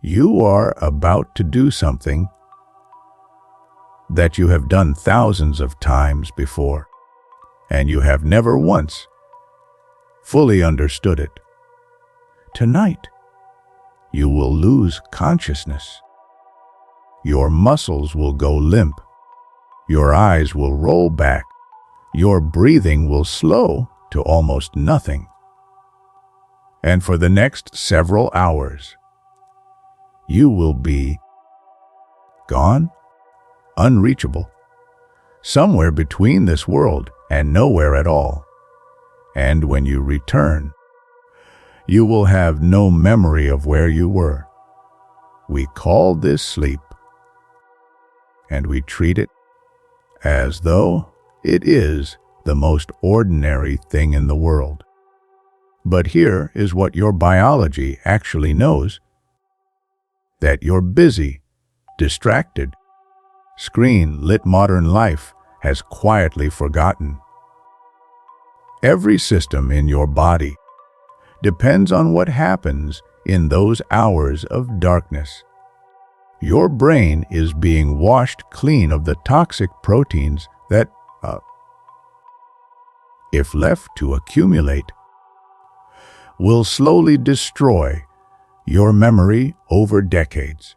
You are about to do something that you have done thousands of times before, and you have never once fully understood it. Tonight, you will lose consciousness. Your muscles will go limp. Your eyes will roll back. Your breathing will slow to almost nothing. And for the next several hours, you will be gone, unreachable, somewhere between this world and nowhere at all. And when you return, you will have no memory of where you were. We call this sleep, and we treat it as though it is the most ordinary thing in the world. But here is what your biology actually knows: that your busy, distracted, screen-lit modern life has quietly forgotten. Every system in your body depends on what happens in those hours of darkness. Your brain is being washed clean of the toxic proteins that, if left to accumulate, will slowly destroy your memory over decades.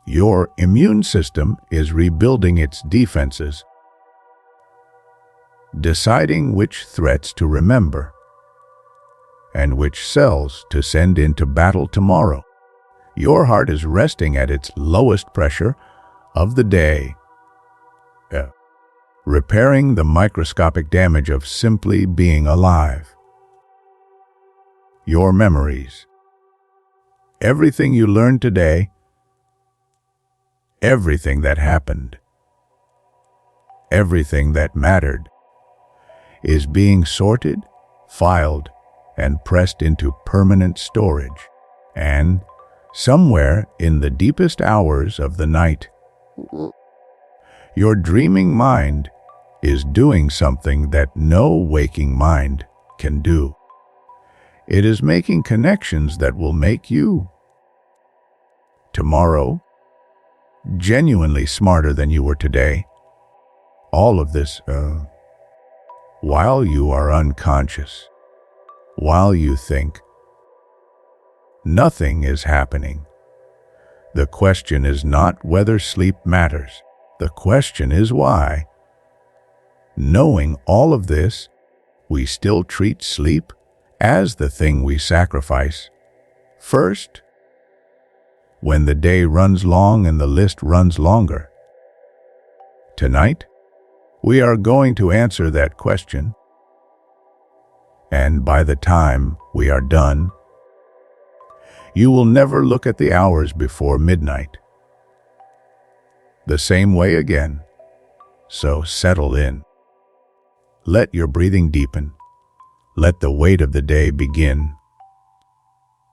Your immune system is rebuilding its defenses, deciding which threats to remember and which cells to send into battle tomorrow. Your heart is resting at its lowest pressure of the day, repairing the microscopic damage of simply being alive. Your memories, everything you learned today, everything that happened, everything that mattered, is being sorted, filed, and pressed into permanent storage. And somewhere in the deepest hours of the night, your dreaming mind is doing something that no waking mind can do. It is making connections that will make you, tomorrow, genuinely smarter than you were today. All of this, while you are unconscious, while you think nothing is happening. The question is not whether sleep matters. The question is why. Knowing all of this, we still treat sleep as the thing we sacrifice first, when the day runs long and the list runs longer. Tonight, we are going to answer that question, and by the time we are done, you will never look at the hours before midnight the same way again. So settle in. Let your breathing deepen. Let the weight of the day begin,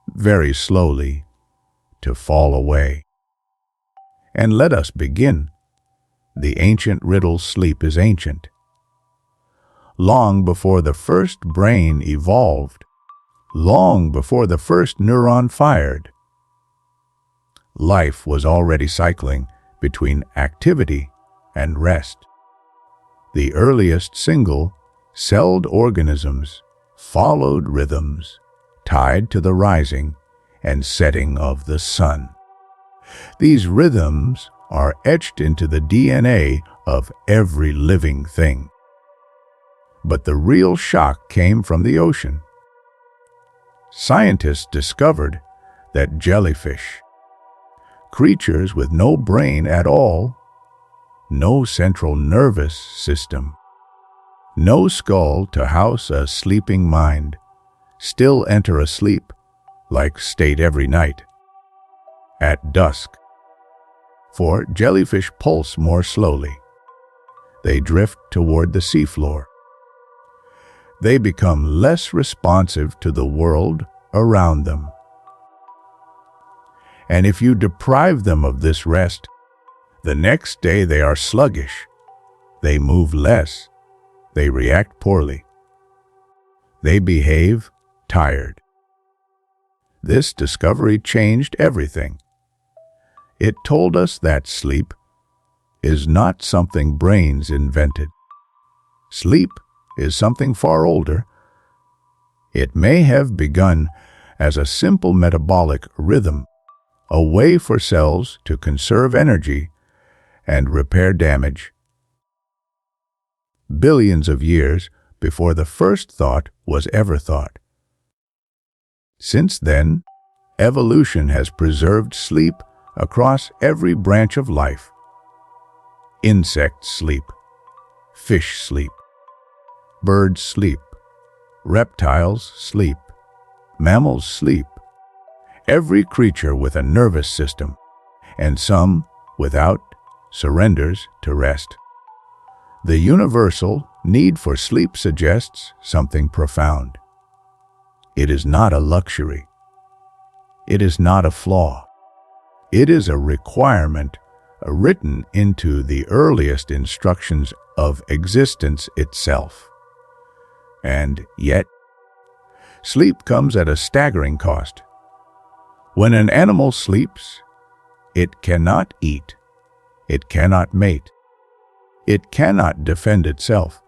very slowly, to fall away. And let us begin. The ancient riddle, sleep is ancient. Long before the first brain evolved, long before the first neuron fired, life was already cycling between activity and rest. The earliest single-celled organisms followed rhythms tied to the rising and setting of the sun. These rhythms are etched into the DNA of every living thing. But the real shock came from the ocean. Scientists discovered that jellyfish, creatures with no brain at all, no central nervous system, no skull to house a sleeping mind, still enter a sleep-like state every night. At dusk, for jellyfish pulse more slowly. They drift toward the seafloor. They become less responsive to the world around them. And if you deprive them of this rest, the next day they are sluggish. They move less. They react poorly. They behave tired. This discovery changed everything. It told us that sleep is not something brains invented. Sleep is something far older. It may have begun as a simple metabolic rhythm, a way for cells to conserve energy and repair damage. Billions of years before the first thought was ever thought. Since then, evolution has preserved sleep across every branch of life. Insects sleep, fish sleep, birds sleep, reptiles sleep, mammals sleep. Every creature with a nervous system, and some without, surrenders to rest. The universal need for sleep suggests something profound. It is not a luxury. It is not a flaw. It is a requirement written into the earliest instructions of existence itself. And yet, sleep comes at a staggering cost. When an animal sleeps, it cannot eat, it cannot mate, it cannot defend itself,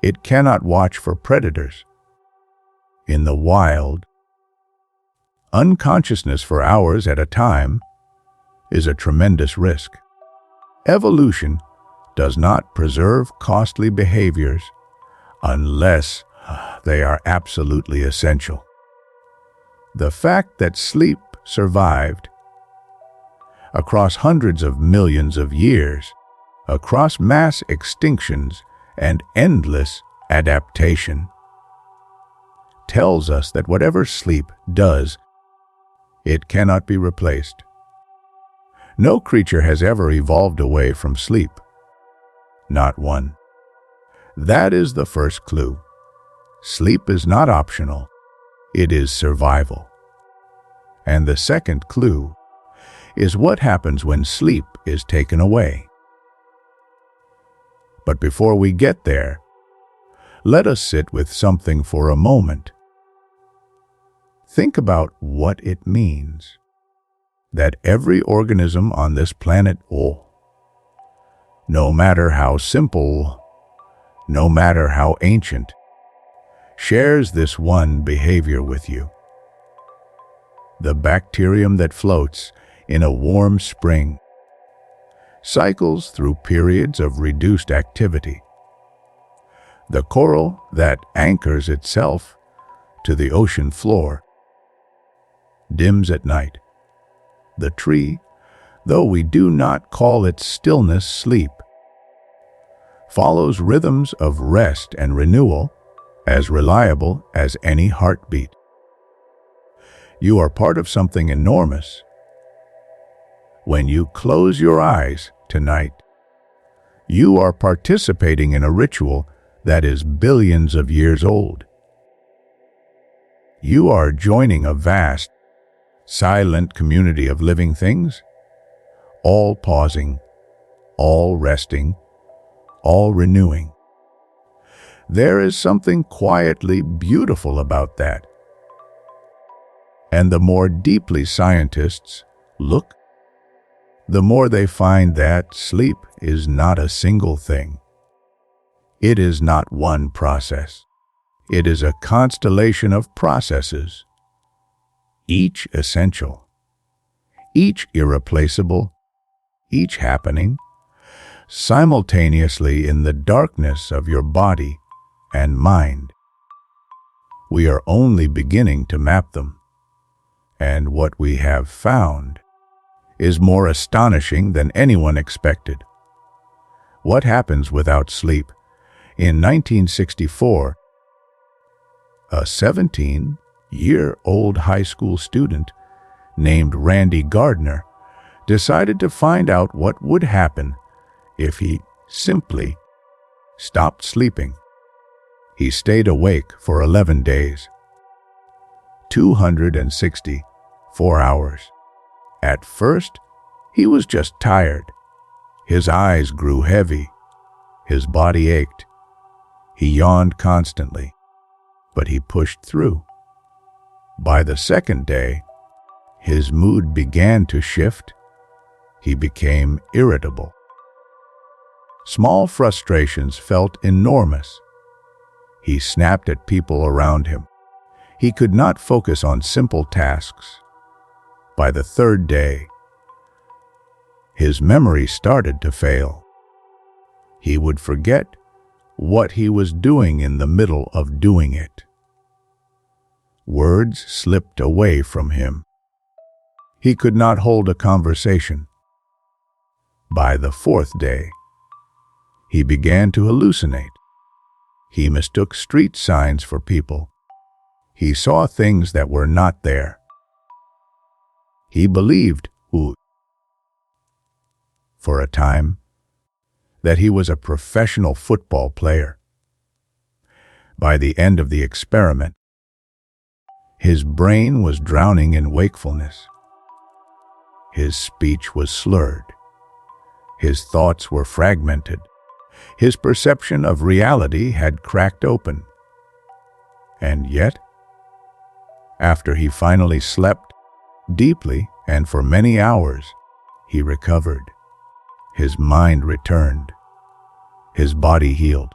it cannot watch for predators. In the wild, unconsciousness for hours at a time is a tremendous risk. Evolution does not preserve costly behaviors unless they are absolutely essential. The fact that sleep survived across hundreds of millions of years, across mass extinctions and endless adaptation, tells us that whatever sleep does, it cannot be replaced. No creature has ever evolved away from sleep. Not one. That is the first clue. Sleep is not optional. It is survival. And the second clue is what happens when sleep is taken away. But before we get there, let us sit with something for a moment. Think about what it means that every organism on this planet, no matter how simple, no matter how ancient, shares this one behavior with you. The bacterium that floats in a warm spring cycles through periods of reduced activity. The coral that anchors itself to the ocean floor dims at night. The tree, though we do not call its stillness sleep, follows rhythms of rest and renewal as reliable as any heartbeat. You are part of something enormous. When you close your eyes tonight, you are participating in a ritual that is billions of years old. You are joining a vast, silent community of living things, all pausing, all resting, all renewing. There is something quietly beautiful about that. And the more deeply scientists look, the more they find that sleep is not a single thing. It is not one process. It is a constellation of processes, each essential, each irreplaceable, each happening simultaneously in the darkness of your body and mind. We are only beginning to map them, and what we have found is more astonishing than anyone expected. What happens without sleep? In 1964, a 17-year-old high school student named Randy Gardner decided to find out what would happen if he simply stopped sleeping. He stayed awake for 11 days, 264 hours. At first, he was just tired. His eyes grew heavy. His body ached. He yawned constantly, but he pushed through. By the second day, his mood began to shift. He became irritable. Small frustrations felt enormous. He snapped at people around him. He could not focus on simple tasks. By the third day, his memory started to fail. He would forget what he was doing in the middle of doing it. Words slipped away from him. He could not hold a conversation. By the fourth day, he began to hallucinate. He mistook street signs for people. He saw things that were not there. He believed, for a time, that he was a professional football player. By the end of the experiment, his brain was drowning in wakefulness. His speech was slurred. His thoughts were fragmented. His perception of reality had cracked open. And yet, after he finally slept deeply and for many hours, he recovered. His mind returned. His body healed.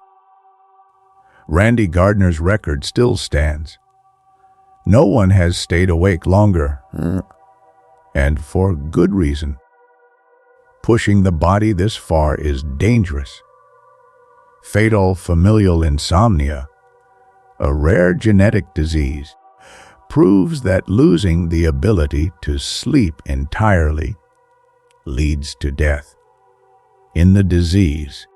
Randy Gardner's record still stands. No one has stayed awake longer, and for good reason. Pushing the body this far is dangerous. Fatal familial insomnia, a rare genetic disease, proves that losing the ability to sleep entirely leads to death. In the disease,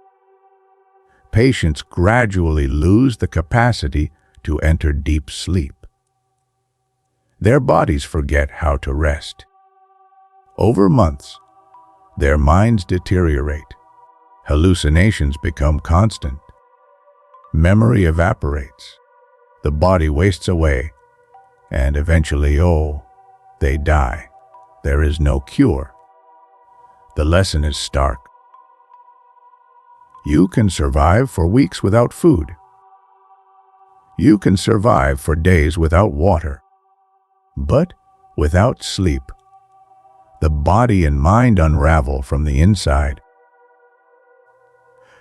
patients gradually lose the capacity to enter deep sleep. Their bodies forget how to rest. Over months, their minds deteriorate. Hallucinations become constant. Memory evaporates. The body wastes away, and eventually, they die. There is no cure. The lesson is stark. You can survive for weeks without food. You can survive for days without water. But without sleep, the body and mind unravel from the inside.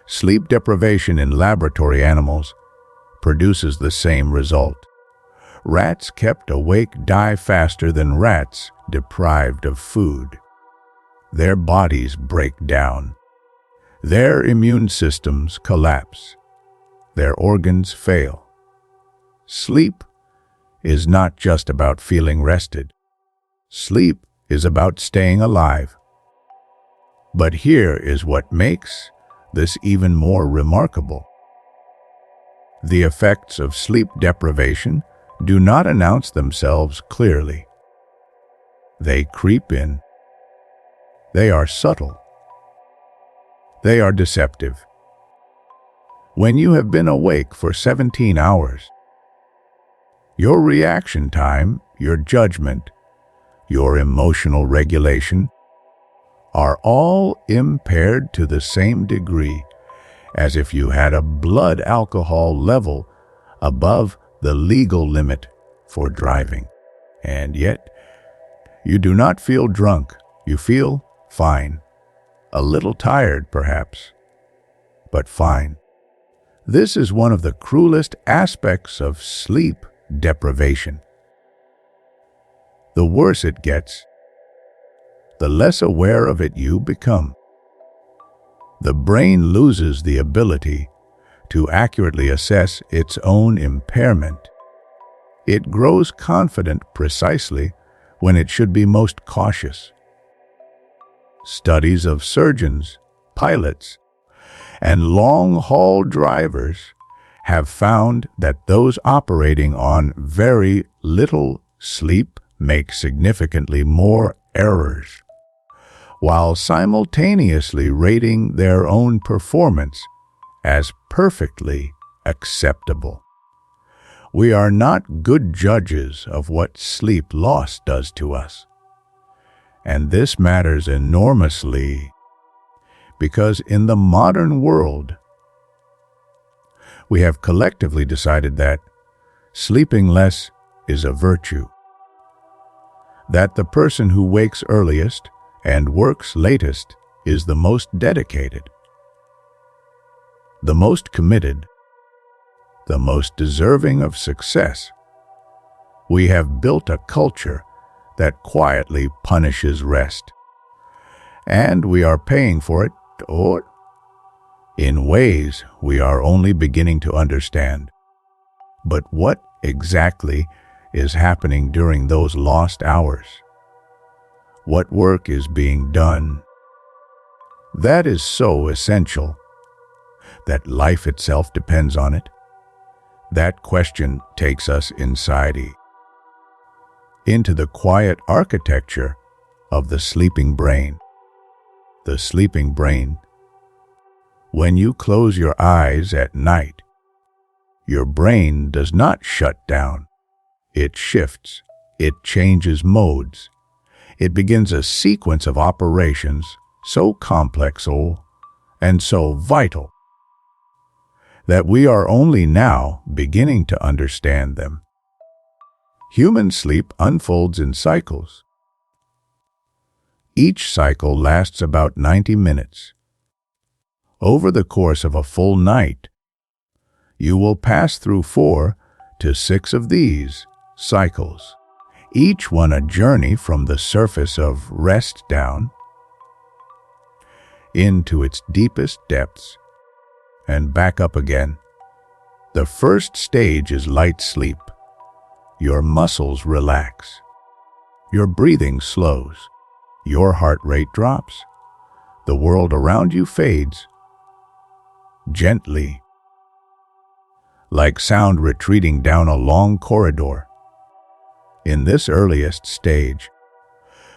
Sleep deprivation in laboratory animals produces the same result. Rats kept awake die faster than rats deprived of food. Their bodies break down. Their immune systems collapse. Their organs fail. Sleep is not just about feeling rested. Sleep is about staying alive. But here is what makes this even more remarkable. The effects of sleep deprivation do not announce themselves clearly. They creep in. They are subtle. They are deceptive. When you have been awake for 17 hours, your reaction time, your judgment, your emotional regulation are all impaired to the same degree as if you had a blood alcohol level above the legal limit for driving. And yet, you do not feel drunk. You feel fine. A little tired, perhaps, but fine. This is one of the cruelest aspects of sleep deprivation. The worse it gets, the less aware of it you become. The brain loses the ability to accurately assess its own impairment. It grows confident precisely when it should be most cautious. Studies of surgeons, pilots, and long-haul drivers have found that those operating on very little sleep make significantly more errors, while simultaneously rating their own performance as perfectly acceptable. We are not good judges of what sleep loss does to us. And this matters enormously because in the modern world, we have collectively decided that sleeping less is a virtue, that the person who wakes earliest and works latest is the most dedicated, the most committed, the most deserving of success. We have built a culture that quietly punishes rest, and we are paying for it, or in ways we are only beginning to understand. But what exactly is happening during those lost hours? What work is being done that is so essential that life itself depends on it? That question takes us into the quiet architecture of the sleeping brain. The sleeping brain. When you close your eyes at night, your brain does not shut down. It shifts. It changes modes. It begins a sequence of operations so complex and so vital that we are only now beginning to understand them. Human sleep unfolds in cycles. Each cycle lasts about 90 minutes. Over the course of a full night, you will pass through 4 to 6 of these cycles, each one a journey from the surface of rest down into its deepest depths and back up again. The first stage is light sleep. Your muscles relax. Your breathing slows. Your heart rate drops. The world around you fades gently, like sound retreating down a long corridor. In this earliest stage,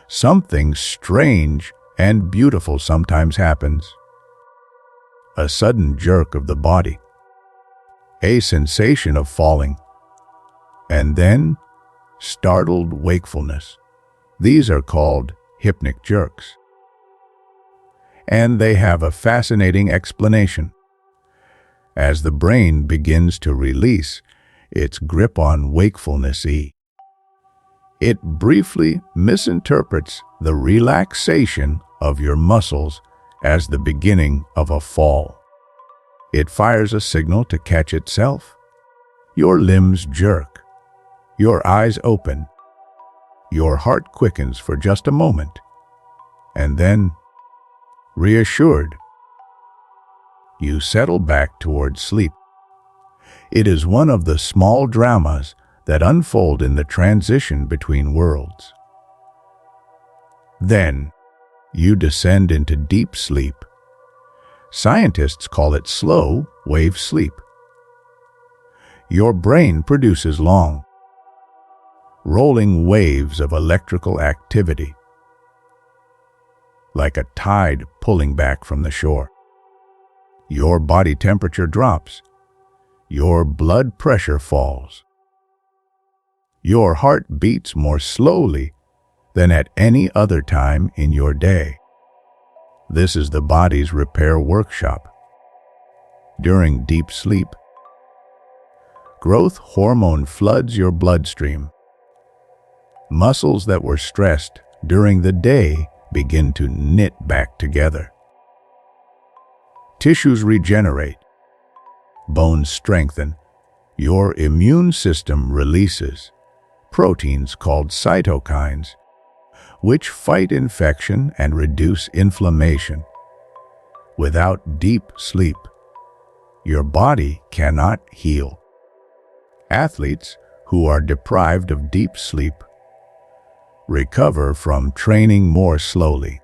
something strange and beautiful sometimes happens. A sudden jerk of the body, a sensation of falling, and then startled wakefulness. These are called hypnic jerks, and they have a fascinating explanation. As the brain begins to release its grip on wakefulness, it briefly misinterprets the relaxation of your muscles as the beginning of a fall. It fires a signal to catch itself. Your limbs jerk. Your eyes open. Your heart quickens for just a moment. And then, reassured, you settle back towards sleep. It is one of the small dramas that unfold in the transition between worlds. Then, you descend into deep sleep. Scientists call it slow wave sleep. Your brain produces long, rolling waves of electrical activity, like a tide pulling back from the shore. Your body temperature drops. Your blood pressure falls. Your heart beats more slowly than at any other time in your day. This is the body's repair workshop. During deep sleep, growth hormone floods your bloodstream. Muscles that were stressed during the day begin to knit back together. Tissues regenerate. Bones strengthen. Your immune system releases proteins called cytokines, which fight infection and reduce inflammation. Without deep sleep, your body cannot heal. Athletes who are deprived of deep sleep recover from training more slowly.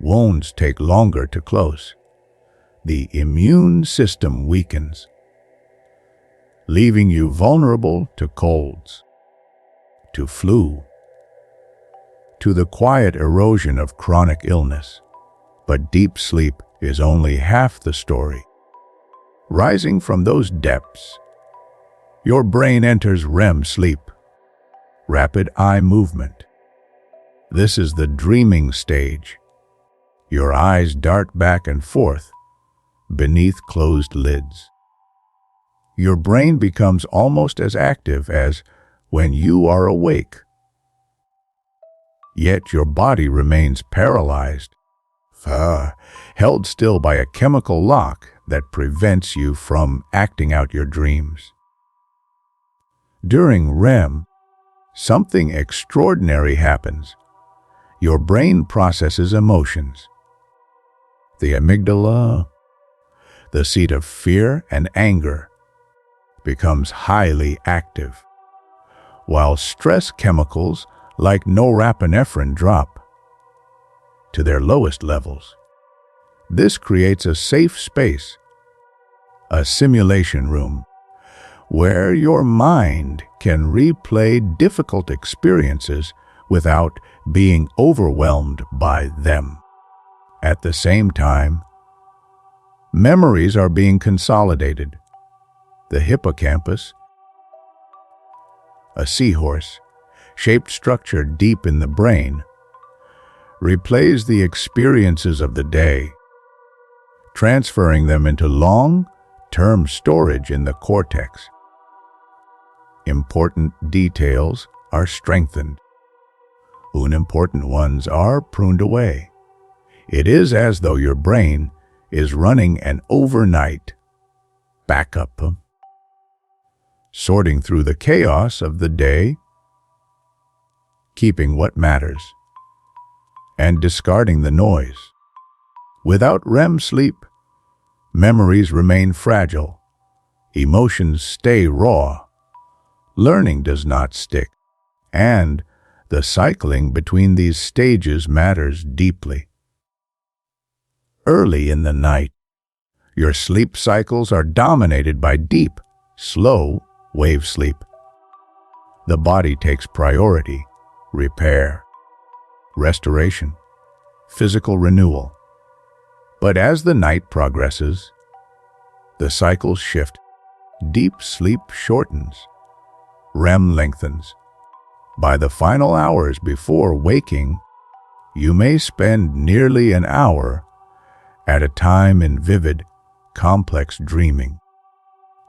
Wounds take longer to close. The immune system weakens, leaving you vulnerable to colds, to flu, to the quiet erosion of chronic illness. But deep sleep is only half the story. Rising from those depths, your brain enters REM sleep, rapid eye movement. This is the dreaming stage. Your eyes dart back and forth beneath closed lids. Your brain becomes almost as active as when you are awake. yet your body remains paralyzed, held still by a chemical lock that prevents you from acting out your dreams. During REM, something extraordinary happens. Your brain processes emotions. The amygdala, the seat of fear and anger, becomes highly active, while stress chemicals like norepinephrine drop to their lowest levels. This creates a safe space, a simulation room, where your mind can replay difficult experiences without being overwhelmed by them. At the same time, memories are being consolidated. The hippocampus, a seahorse-shaped structure deep in the brain, replays the experiences of the day, transferring them into long-term storage in the cortex. Important details are strengthened. Unimportant ones are pruned away. It is as though your brain is running an overnight backup, sorting through the chaos of the day, keeping what matters, and discarding the noise. Without REM sleep, memories remain fragile, emotions stay raw, learning does not stick, and the cycling between these stages matters deeply. Early in the night, your sleep cycles are dominated by deep, slow wave sleep. The body takes priority, repair, restoration, physical renewal. But as the night progresses, the cycles shift. Deep sleep shortens, REM lengthens. By the final hours before waking, you may spend nearly an hour at a time in vivid, complex dreaming.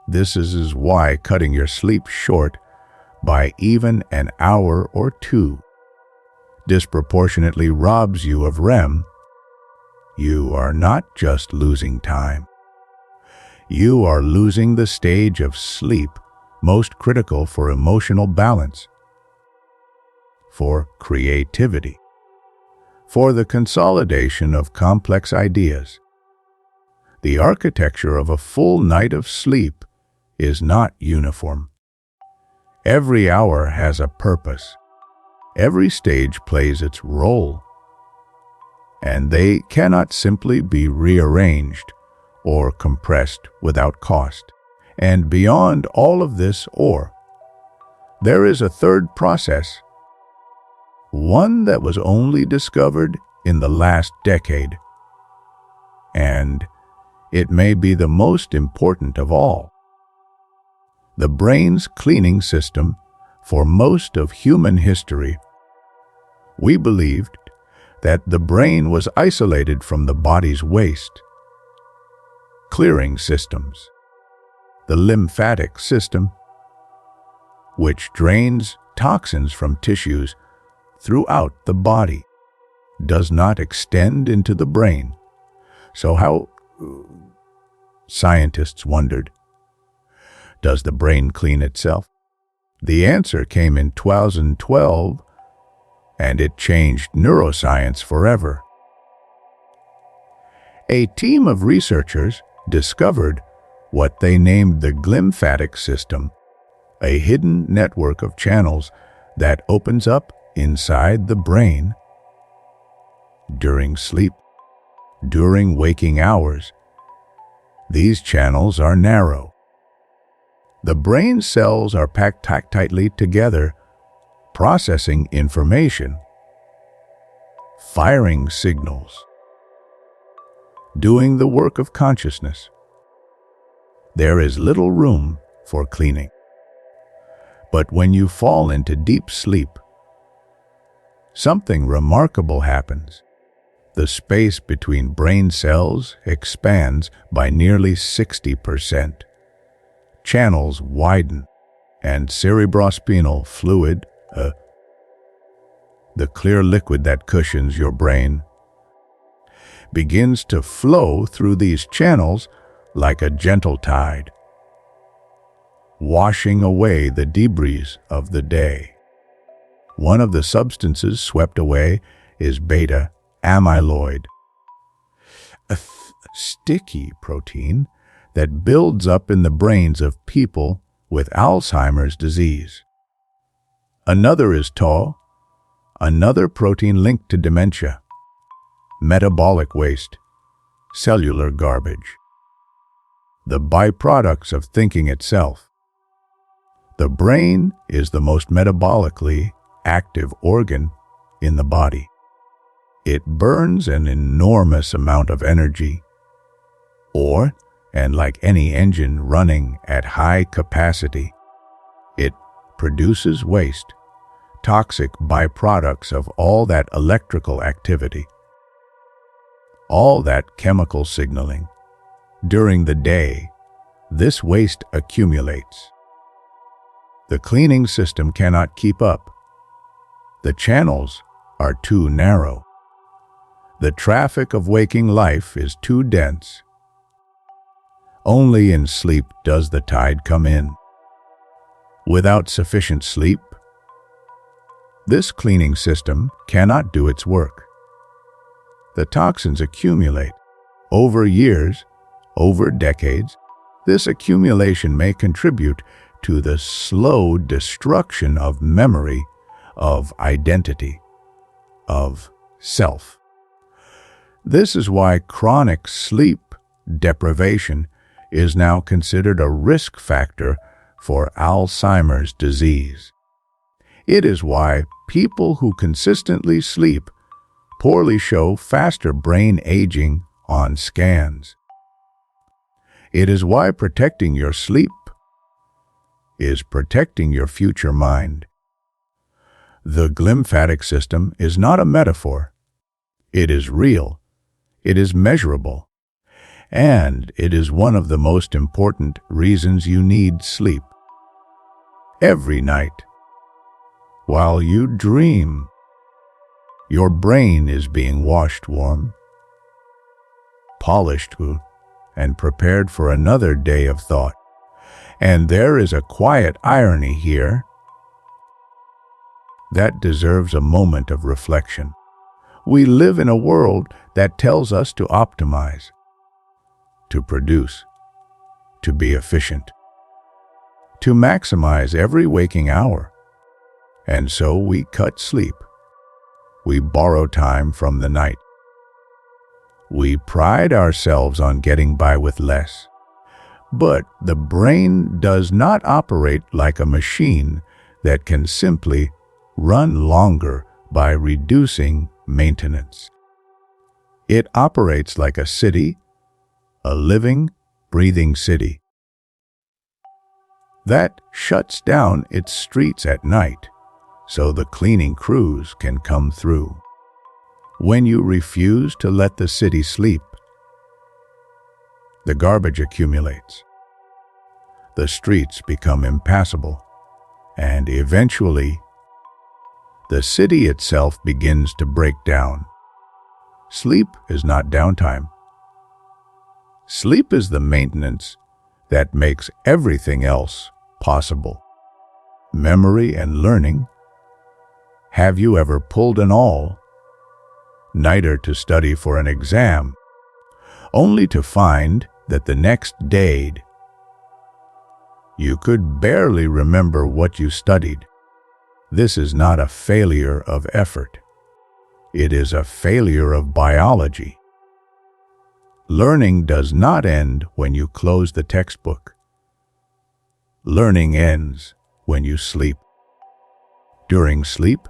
This is why cutting your sleep short by even an hour or two disproportionately robs you of REM. You are not just losing time. You are losing the stage of sleep most critical for emotional balance, for creativity, for the consolidation of complex ideas. The architecture of a full night of sleep is not uniform. Every hour has a purpose. Every stage plays its role, and they cannot simply be rearranged or compressed without cost. And beyond all of this, there is a third process, one that was only discovered in the last decade, and it may be the most important of all. The brain's cleaning system. For most of human history, we believed that the brain was isolated from the body's waste. Clearing systems. The lymphatic system, which drains toxins from tissues throughout the body, does not extend into the brain. So how, scientists wondered, does the brain clean itself? The answer came in 2012, and it changed neuroscience forever. A team of researchers discovered what they named the glymphatic system, a hidden network of channels that opens up inside the brain during sleep. During waking hours, these channels are narrow. The brain cells are packed tightly together, processing information, firing signals, doing the work of consciousness. There is little room for cleaning. But when you fall into deep sleep, something remarkable happens. The space between brain cells expands by nearly 60%. Channels widen, and cerebrospinal fluid, The clear liquid that cushions your brain begins to flow through these channels like a gentle tide, washing away the debris of the day. One of the substances swept away is beta amyloid, a sticky protein that builds up in the brains of people with Alzheimer's disease. Another is tau, another protein linked to dementia. Metabolic waste, cellular garbage, the byproducts of thinking itself. The brain is the most metabolically active organ in the body. It burns an enormous amount of energy, and like any engine running at high capacity, it produces waste, toxic byproducts of all that electrical activity, all that chemical signaling. During the day, this waste accumulates. The cleaning system cannot keep up. The channels are too narrow. The traffic of waking life is too dense. Only in sleep does the tide come in. Without sufficient sleep, this cleaning system cannot do its work. The toxins accumulate over years, over decades. This accumulation may contribute to the slow destruction of memory, of identity, of self. This is why chronic sleep deprivation is now considered a risk factor for Alzheimer's disease. It is why people who consistently sleep poorly show faster brain aging on scans. It is why protecting your sleep is protecting your future mind. The glymphatic system is not a metaphor. It is real. It is measurable. And it is one of the most important reasons you need sleep. Every night, while you dream, your brain is being washed warm, polished, and prepared for another day of thought. And there is a quiet irony here that deserves a moment of reflection. We live in a world that tells us to optimize, to produce, to be efficient, to maximize every waking hour. And so we cut sleep. We borrow time from the night. We pride ourselves on getting by with less. But the brain does not operate like a machine that can simply run longer by reducing maintenance. It operates like a city, a living, breathing city that shuts down its streets at night so the cleaning crews can come through. When you refuse to let the city sleep, the garbage accumulates. The streets become impassable, and eventually, the city itself begins to break down. Sleep is not downtime. Sleep is the maintenance that makes everything else possible. Memory and learning. Have you ever pulled an all-nighter to study for an exam, only to find that the next day you could barely remember what you studied? This is not a failure of effort. It is a failure of biology. Learning does not end when you close the textbook. Learning ends when you sleep. During sleep,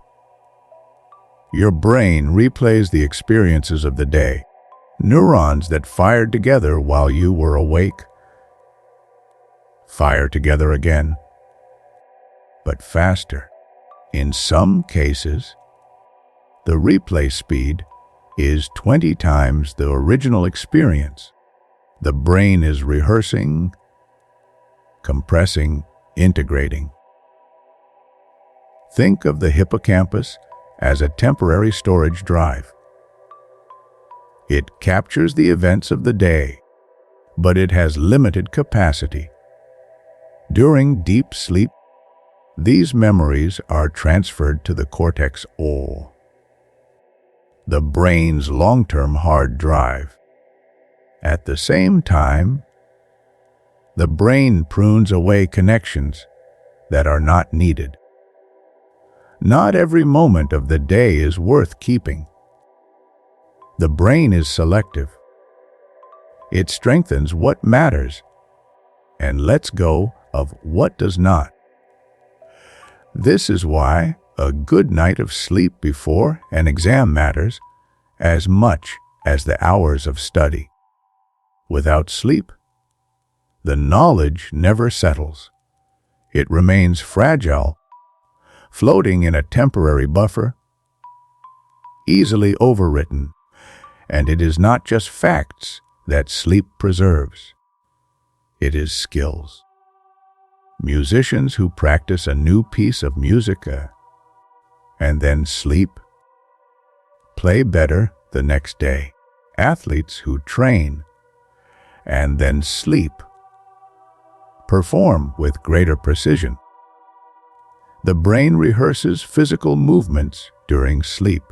your brain replays the experiences of the day. Neurons that fired together while you were awake fire together again, but faster. In some cases, the replay speed is 20 times the original experience. The brain is rehearsing, compressing, integrating. Think of the hippocampus as a temporary storage drive. It captures the events of the day, but it has limited capacity. During deep sleep, these memories are transferred to the cortex O, the brain's long-term hard drive. At the same time, the brain prunes away connections that are not needed. Not every moment of the day is worth keeping. The brain is selective. It strengthens what matters and lets go of what does not. This is why a good night of sleep before an exam matters as much as the hours of study. Without sleep, the knowledge never settles. It remains fragile, floating in a temporary buffer, easily overwritten, and it is not just facts that sleep preserves. It is skills. Musicians who practice a new piece of music and then sleep play better the next day. Athletes who train and then sleep perform with greater precision. The brain rehearses physical movements during sleep,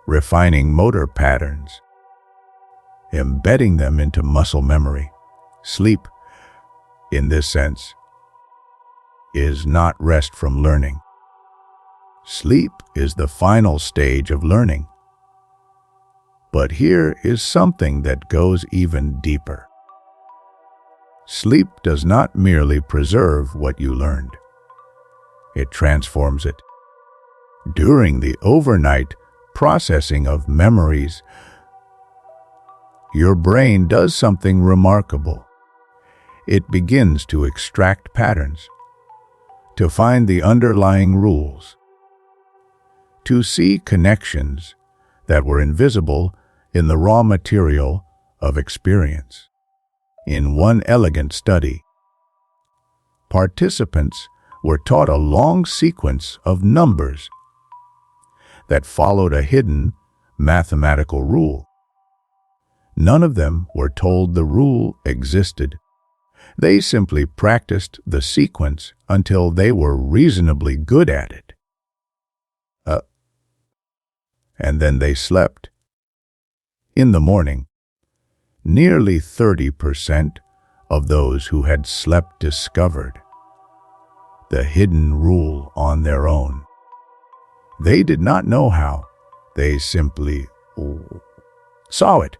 refining motor patterns, embedding them into muscle memory. Sleep, in this sense, is not rest from learning. Sleep is the final stage of learning. But here is something that goes even deeper. Sleep does not merely preserve what you learned. It transforms it. During the overnight processing of memories, your brain does something remarkable. It begins to extract patterns, to find the underlying rules, to see connections that were invisible in the raw material of experience. In one elegant study, participants were taught a long sequence of numbers that followed a hidden mathematical rule. None of them were told the rule existed. They simply practiced the sequence until they were reasonably good at it. And then they slept. In the morning, nearly 30% of those who had slept discovered the hidden rule on their own. They did not know how. They simply saw it.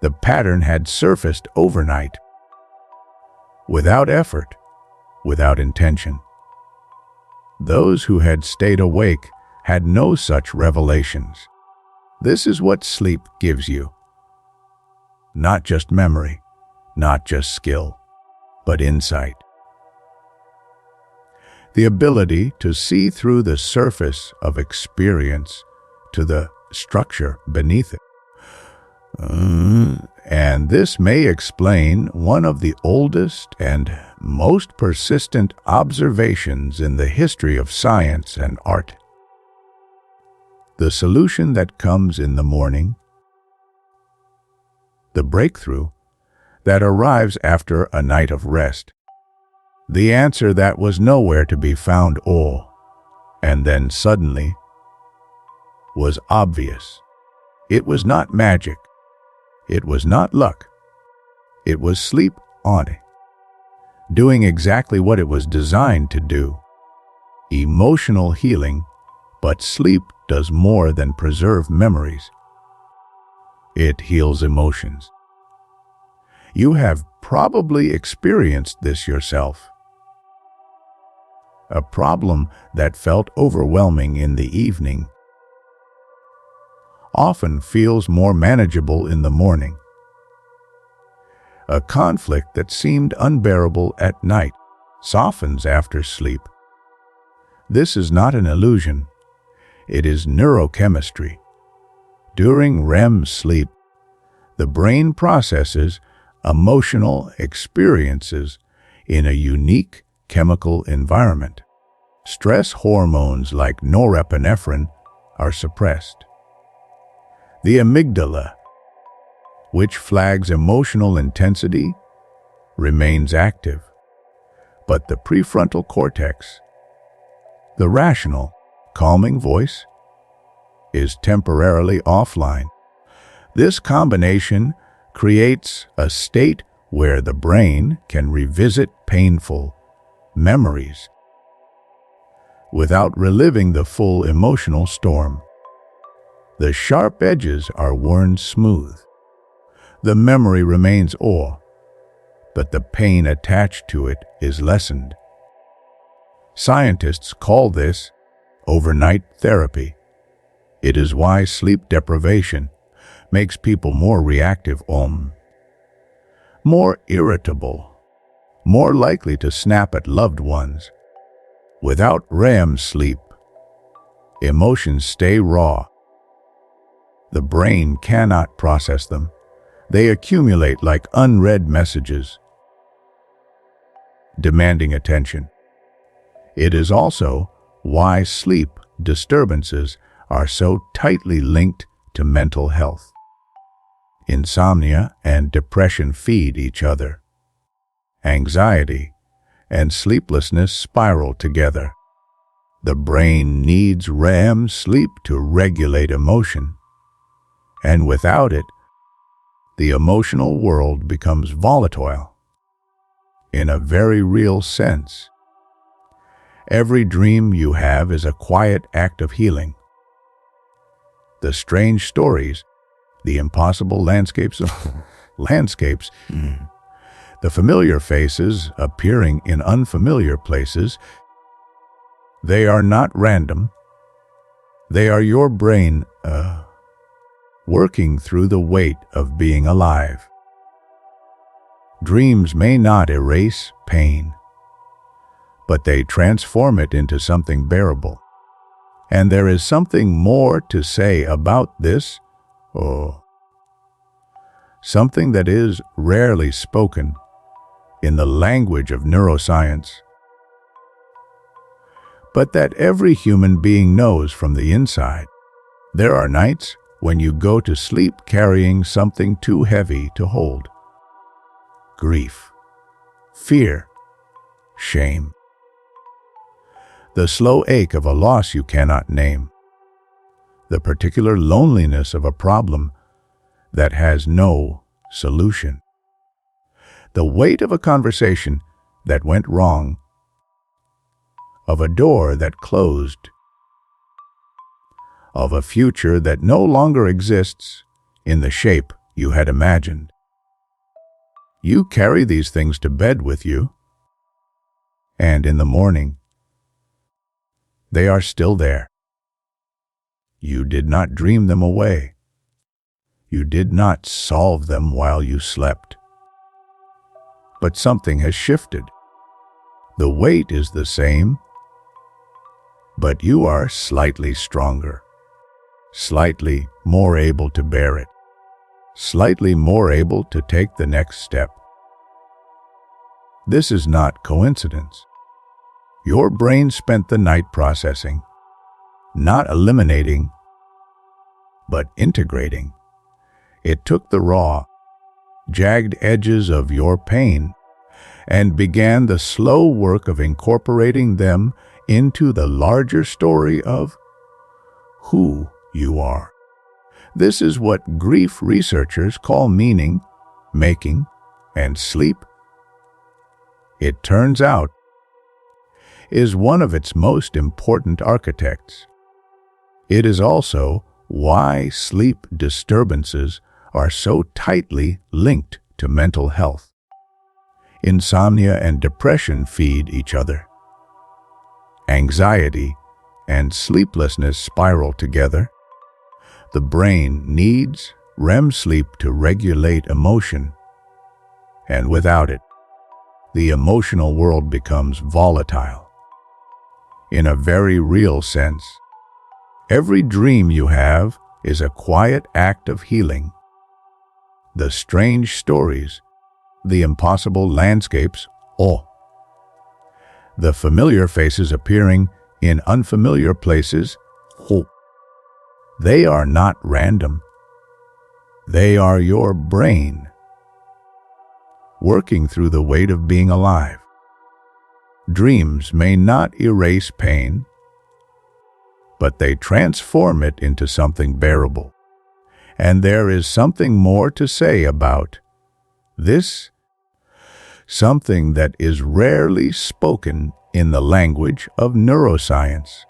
The pattern had surfaced overnight, without effort, without intention. Those who had stayed awake had no such revelations. This is what sleep gives you. Not just memory, not just skill, but insight. The ability to see through the surface of experience to the structure beneath it. And this may explain one of the oldest and most persistent observations in the history of science and art. The solution that comes in the morning, the breakthrough that arrives after a night of rest, the answer that was nowhere to be found and then suddenly was obvious. It was not magic. It was not luck. It was sleep on it, doing exactly what it was designed to do. Emotional healing, but sleep does more than preserve memories. It heals emotions. You have probably experienced this yourself. A problem that felt overwhelming in the evening often feels more manageable in the morning. A conflict that seemed unbearable at night softens after sleep. This is not an illusion. It is neurochemistry. During REM sleep, the brain processes emotional experiences in a unique chemical environment. Stress hormones like norepinephrine are suppressed. The amygdala, which flags emotional intensity, remains active, but the prefrontal cortex, the rational, calming voice, is temporarily offline. This combination creates a state where the brain can revisit painful memories without reliving the full emotional storm. The sharp edges are worn smooth. The memory remains but the pain attached to it is lessened. Scientists call this overnight therapy. It is why sleep deprivation makes people more reactive, more irritable, more likely to snap at loved ones. Without REM sleep, emotions stay raw. The brain cannot process them. They accumulate like unread messages, demanding attention. It is also why sleep disturbances are so tightly linked to mental health. Insomnia and depression feed each other. Anxiety and sleeplessness spiral together. The brain needs REM sleep to regulate emotion, and without it, the emotional world becomes volatile. In a very real sense, every dream you have is a quiet act of healing. The strange stories, the impossible landscapes, the familiar faces appearing in unfamiliar places, they are not random. They are your brain, working through the weight of being alive. Dreams may not erase pain, but they transform it into something bearable. And there is something more to say about this, something that is rarely spoken in the language of neuroscience, but that every human being knows from the inside. There are nights when you go to sleep carrying something too heavy to hold. Grief, fear, shame. The slow ache of a loss you cannot name. The particular loneliness of a problem that has no solution. The weight of a conversation that went wrong, of a door that closed, of a future that no longer exists in the shape you had imagined. You carry these things to bed with you, and in the morning, they are still there. You did not dream them away. You did not solve them while you slept. But something has shifted. The weight is the same, but you are slightly stronger, slightly more able to bear it, slightly more able to take the next step. This is not coincidence. Your brain spent the night processing, not eliminating, but integrating. It took the raw, jagged edges of your pain and began the slow work of incorporating them into the larger story of who you are. This is what grief researchers call meaning, making, and sleep, it turns out, is one of its most important architects. It is also why sleep disturbances are so tightly linked to mental health. Insomnia and depression feed each other. Anxiety and sleeplessness spiral together. The brain needs REM sleep to regulate emotion, and without it, the emotional world becomes volatile. In a very real sense, every dream you have is a quiet act of healing. The strange stories, the impossible landscapes, the familiar faces appearing in unfamiliar places. They are not random. They are your brain, working through the weight of being alive. Dreams may not erase pain, but they transform it into something bearable. And there is something more to say about this, something that is rarely spoken in the language of neuroscience,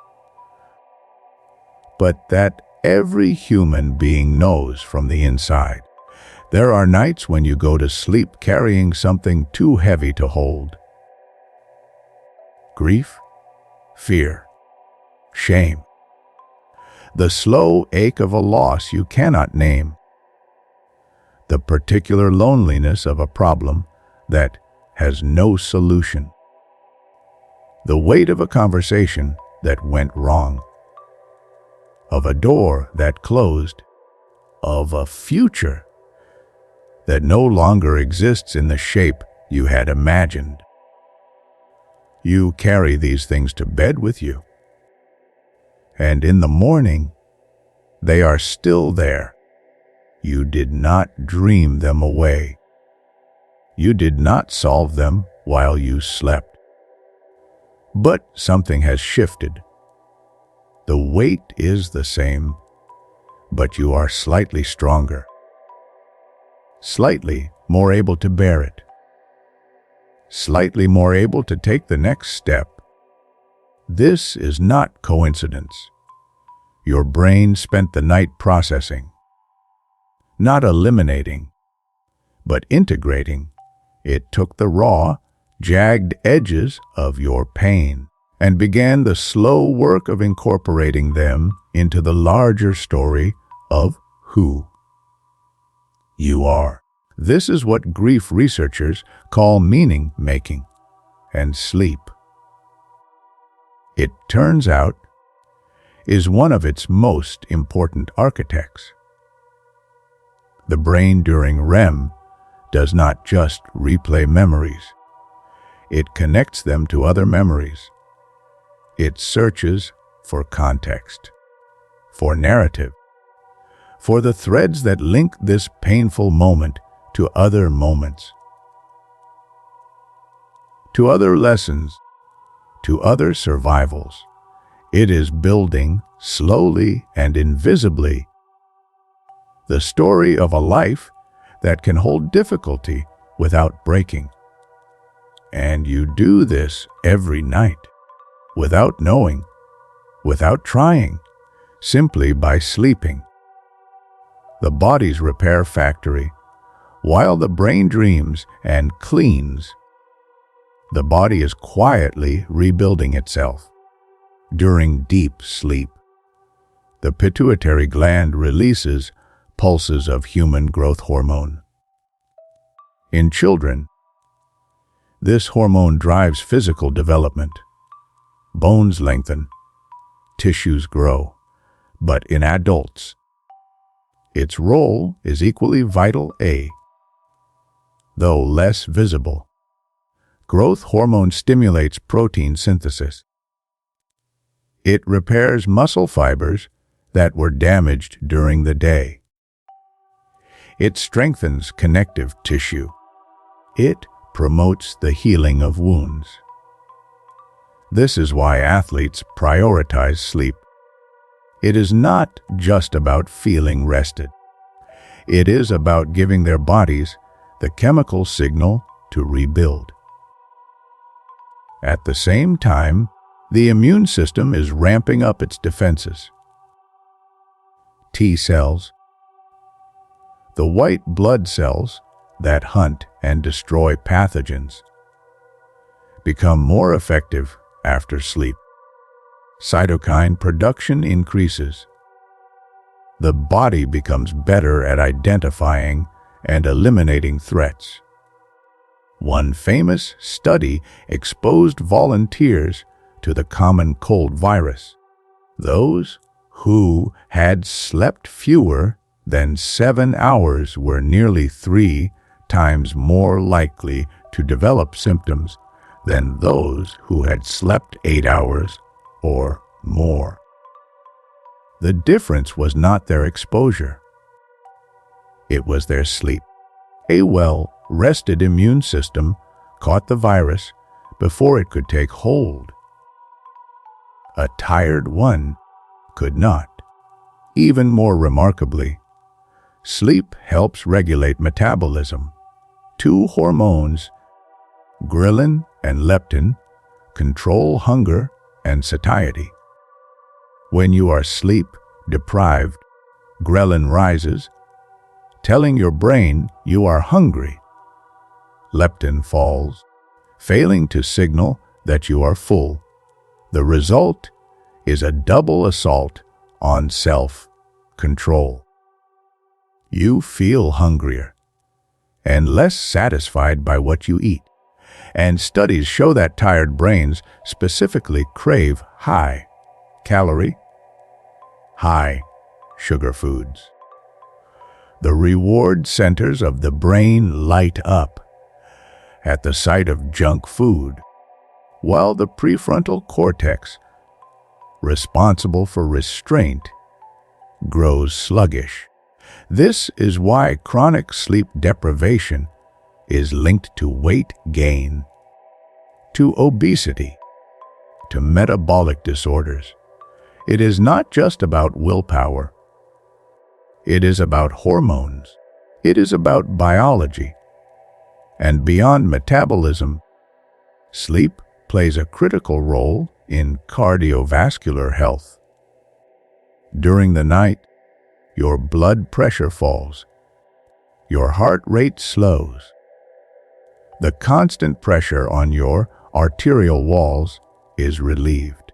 but that every human being knows from the inside. There are nights when you go to sleep carrying something too heavy to hold. Grief, fear, shame. The slow ache of a loss you cannot name. The particular loneliness of a problem that has no solution. The weight of a conversation that went wrong. Of a door that closed. Of a future that no longer exists in the shape you had imagined. You carry these things to bed with you. And in the morning, they are still there. You did not dream them away. You did not solve them while you slept. But something has shifted. The weight is the same, but you are slightly stronger. Slightly more able to bear it. Slightly more able to take the next step. This is not coincidence. Your brain spent the night processing, not eliminating, but integrating. It took the raw, jagged edges of your pain and began the slow work of incorporating them into the larger story of who you are. This is what grief researchers call meaning-making and sleep. It turns out, is one of its most important architects. The brain during REM does not just replay memories. It connects them to other memories. It searches for context, for narrative, for the threads that link this painful moment to other moments, to other lessons, to other survivals. It is building, slowly and invisibly, the story of a life that can hold difficulty without breaking. And you do this every night, without knowing, without trying, simply by sleeping. The body's repair factory, while the brain dreams and cleans, the body is quietly rebuilding itself. During deep sleep, the pituitary gland releases pulses of human growth hormone. In children, this hormone drives physical development. Bones lengthen, tissues grow, but in adults, its role is equally vital, though less visible. Growth hormone stimulates protein synthesis. It repairs muscle fibers that were damaged during the day. It strengthens connective tissue. It promotes the healing of wounds. This is why athletes prioritize sleep. It is not just about feeling rested. It is about giving their bodies the chemical signal to rebuild. At the same time, the immune system is ramping up its defenses. T cells, the white blood cells that hunt and destroy pathogens, become more effective after sleep. Cytokine production increases. The body becomes better at identifying and eliminating threats. One famous study exposed volunteers to the common cold virus. Those who had slept fewer than 7 hours were nearly 3 times more likely to develop symptoms than those who had slept 8 hours or more. The difference was not their exposure. It was their sleep. A well-rested immune system caught the virus before it could take hold. A tired one could not. Even more remarkably, sleep helps regulate metabolism. Two hormones, ghrelin and leptin, control hunger and satiety. When you are sleep deprived, ghrelin rises, telling your brain you are hungry. Leptin falls, failing to signal that you are full. The result is a double assault on self-control. You feel hungrier and less satisfied by what you eat, and studies show that tired brains specifically crave high-calorie, high-sugar foods. The reward centers of the brain light up at the sight of junk food, while the prefrontal cortex, responsible for restraint, grows sluggish. This is why chronic sleep deprivation is linked to weight gain, to obesity, to metabolic disorders. It is not just about willpower. It is about hormones. It is about biology. And beyond metabolism, sleep plays a critical role in cardiovascular health. During the night, your blood pressure falls. Your heart rate slows. The constant pressure on your arterial walls is relieved.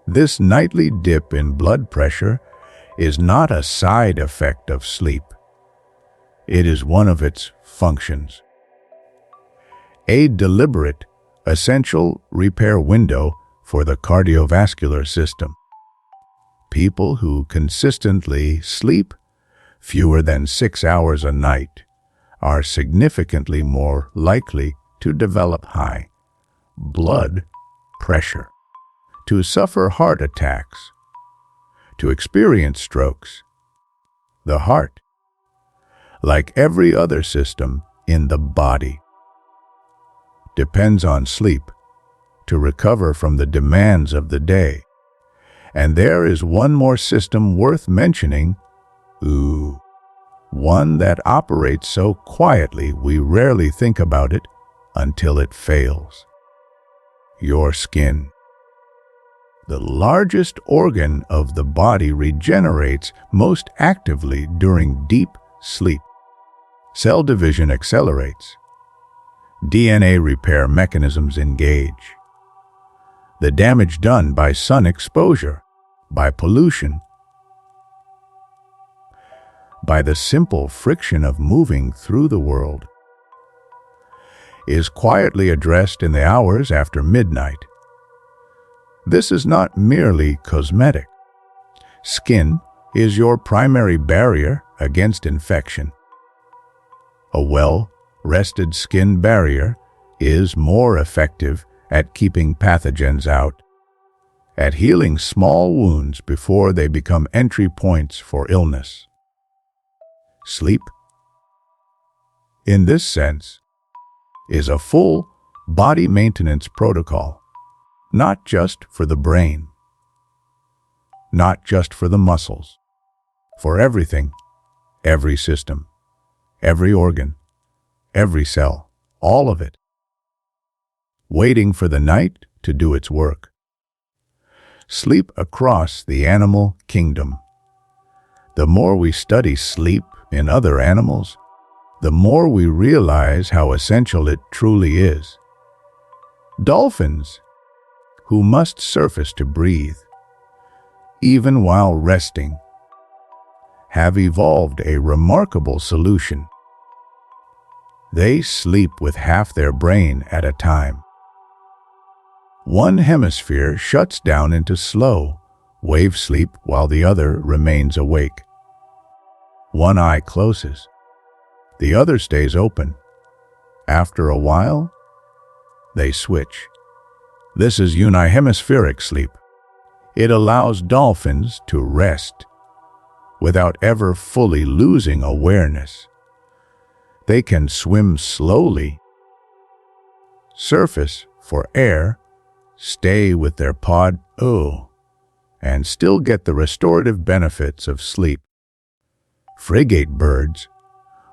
This nightly dip in blood pressure is not a side effect of sleep. It is one of its functions. A deliberate, essential repair window for the cardiovascular system. People who consistently sleep fewer than 6 hours a night are significantly more likely to develop high blood pressure, to suffer heart attacks, to experience strokes. The heart, like every other system in the body, depends on sleep to recover from the demands of the day. And there is one more system worth mentioning, one that operates so quietly we rarely think about it until it fails. Your skin. The largest organ of the body regenerates most actively during deep sleep. Cell division accelerates. DNA repair mechanisms engage. The damage done by sun exposure, by pollution, by the simple friction of moving through the world, is quietly addressed in the hours after midnight. This is not merely cosmetic. Skin is your primary barrier against infection. A well-rested skin barrier is more effective at keeping pathogens out, at healing small wounds before they become entry points for illness. Sleep, in this sense, is a full body maintenance protocol, not just for the brain, not just for the muscles, for everything, every system, every organ, every cell, all of it, waiting for the night to do its work. Sleep across the animal kingdom. The more we study sleep in other animals, the more we realize how essential it truly is. Dolphins, who must surface to breathe, even while resting, have evolved a remarkable solution. They sleep with half their brain at a time. One hemisphere shuts down into slow, wave sleep while the other remains awake. One eye closes. The other stays open. After a while, they switch. This is unihemispheric sleep. It allows dolphins to rest without ever fully losing awareness. They can swim slowly, surface for air, stay with their pod, and still get the restorative benefits of sleep. Frigate birds,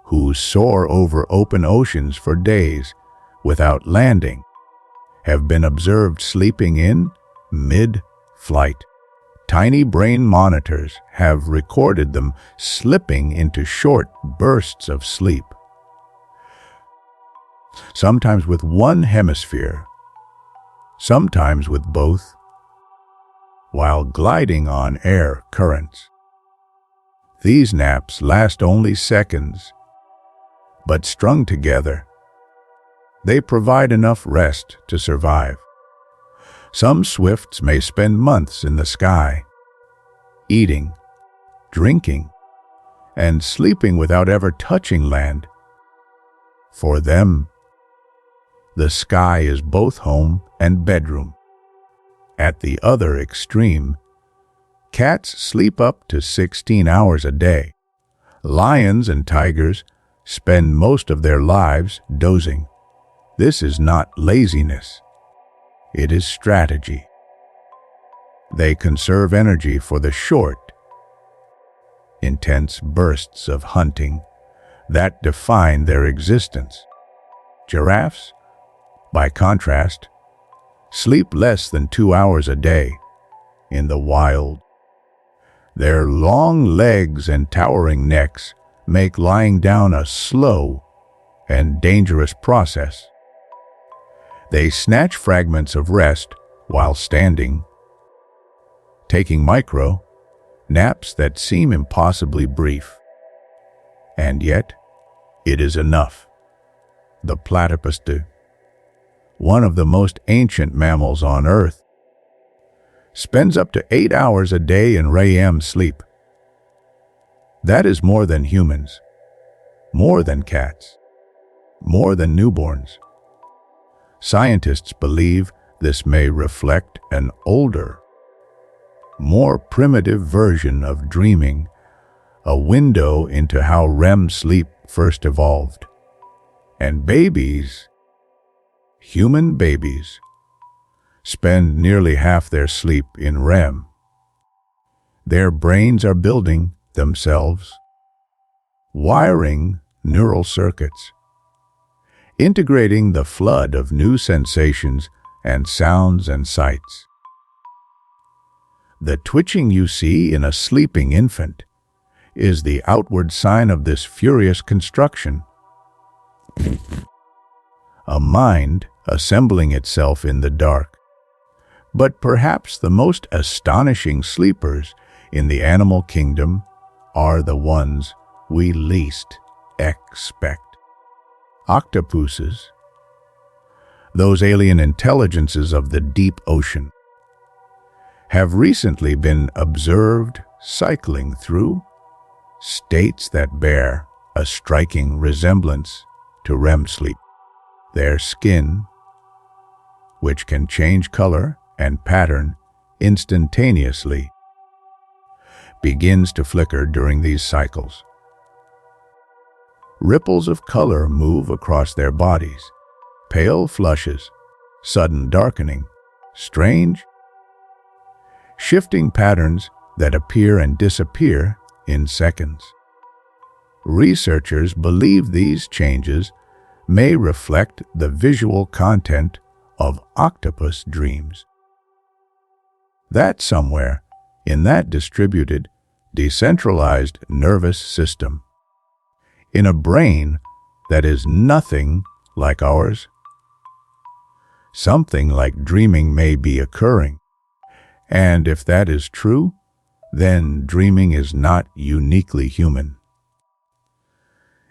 who soar over open oceans for days without landing, have been observed sleeping in mid-flight. Tiny brain monitors have recorded them slipping into short bursts of sleep, sometimes with one hemisphere, sometimes with both, while gliding on air currents. These naps last only seconds, but strung together, they provide enough rest to survive. Some swifts may spend months in the sky, eating, drinking, and sleeping without ever touching land. For them, the sky is both home and bedroom. At the other extreme, cats sleep up to 16 hours a day. Lions and tigers spend most of their lives dozing. This is not laziness. It is strategy. They conserve energy for the short, intense bursts of hunting that define their existence. Giraffes, by contrast, sleep less than 2 hours a day in the wild. Their long legs and towering necks make lying down a slow and dangerous process. They snatch fragments of rest while standing, taking micro naps that seem impossibly brief. And yet, it is enough. The platypus, one of the most ancient mammals on Earth, spends up to 8 hours a day in REM sleep. That is more than humans, more than cats, more than newborns. Scientists believe this may reflect an older, more primitive version of dreaming, a window into how REM sleep first evolved. And babies, human babies, spend nearly half their sleep in REM. Their brains are building themselves, wiring neural circuits, integrating the flood of new sensations and sounds and sights. The twitching you see in a sleeping infant is the outward sign of this furious construction. A mind assembling itself in the dark. But perhaps the most astonishing sleepers in the animal kingdom are the ones we least expect. Octopuses, those alien intelligences of the deep ocean, have recently been observed cycling through states that bear a striking resemblance to REM sleep. Their skin, which can change color and pattern instantaneously, begins to flicker during these cycles. Ripples of color move across their bodies, pale flushes, sudden darkening, strange, shifting patterns that appear and disappear in seconds. Researchers believe these changes may reflect the visual content of octopus dreams. That somewhere in that distributed, decentralized nervous system, in a brain that is nothing like ours, something like dreaming may be occurring. And if that is true, then dreaming is not uniquely human.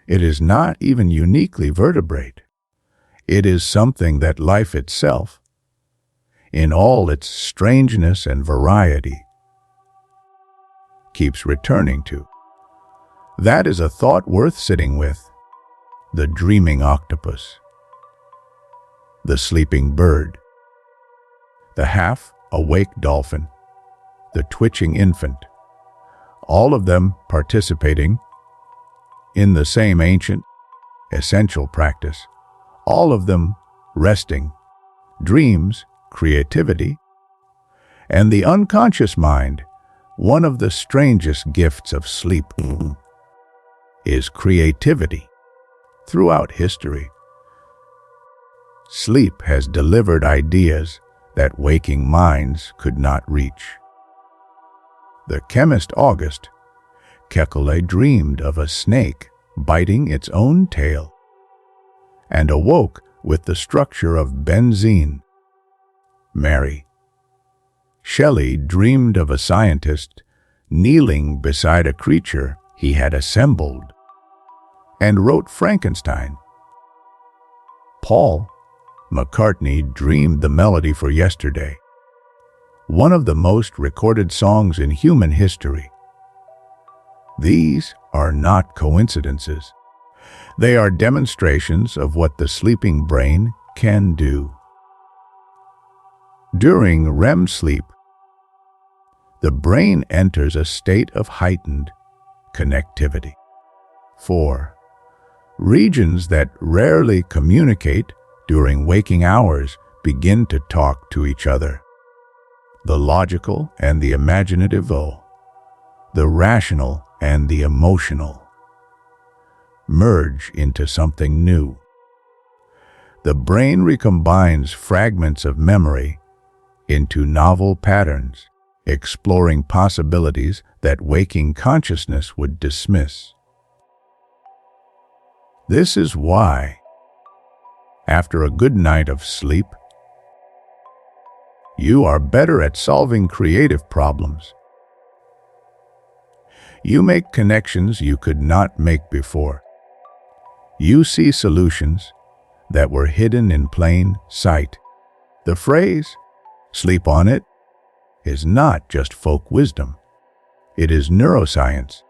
It is not even uniquely vertebrate. It is something that life itself, in all its strangeness and variety, keeps returning to. That is a thought worth sitting with, the dreaming octopus. the sleeping bird, the half-awake dolphin, the twitching infant, all of them participating in the same ancient, essential practice, all of them resting, dreams, creativity, and the unconscious mind. One of the strangest gifts of sleep is creativity. Throughout history, sleep has delivered ideas that waking minds could not reach. The chemist August Kekulé dreamed of a snake biting its own tail and awoke with the structure of benzene. Mary Shelley dreamed of a scientist kneeling beside a creature he had assembled and wrote Frankenstein. Paul McCartney dreamed the melody for Yesterday, one of the most recorded songs in human history. These are not coincidences. They are demonstrations of what the sleeping brain can do. During REM sleep, the brain enters a state of heightened connectivity. 4. Regions that rarely communicate during waking hours begin to talk to each other. The logical and the imaginative, the rational and the emotional, merge into something new. The brain recombines fragments of memory into novel patterns, exploring possibilities that waking consciousness would dismiss. This is why, after a good night of sleep, you are better at solving creative problems. You make connections you could not make before. You see solutions that were hidden in plain sight. The phrase, "sleep on it," is not just folk wisdom. It is neuroscience.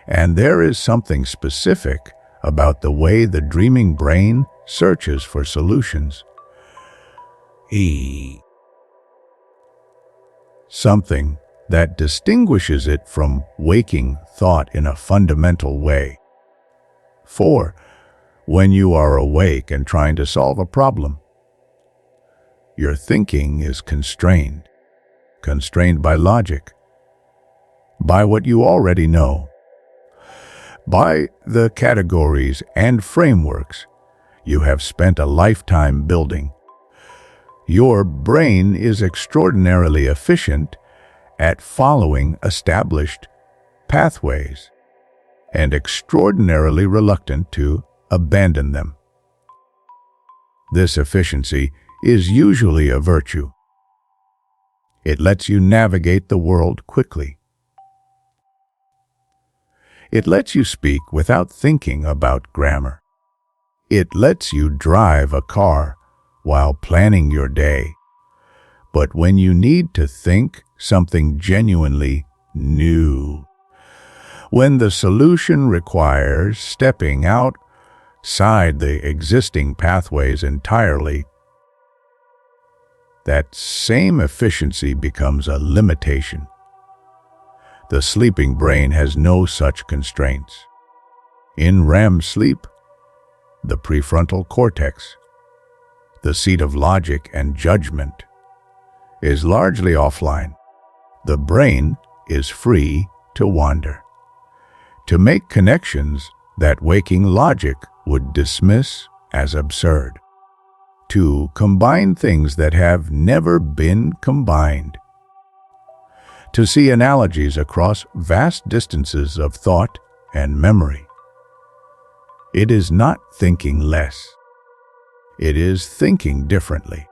And there is something specific about the way the dreaming brain searches for solutions. Something that distinguishes it from waking thought in a fundamental way. 4. When you are awake and trying to solve a problem, your thinking is constrained by logic, by what you already know, by the categories and frameworks you have spent a lifetime building. Your brain is extraordinarily efficient at following established pathways and extraordinarily reluctant to abandon them. This efficiency is usually a virtue. It lets you navigate the world quickly. It lets you speak without thinking about grammar. It lets you drive a car while planning your day. But when you need to think something genuinely new, when the solution requires stepping outside the existing pathways entirely, that same efficiency becomes a limitation. The sleeping brain has no such constraints. In REM sleep, the prefrontal cortex, the seat of logic and judgment, is largely offline. The brain is free to wander, to make connections that waking logic would dismiss as absurd, to combine things that have never been combined, to see analogies across vast distances of thought and memory. It is not thinking less. It is thinking differently.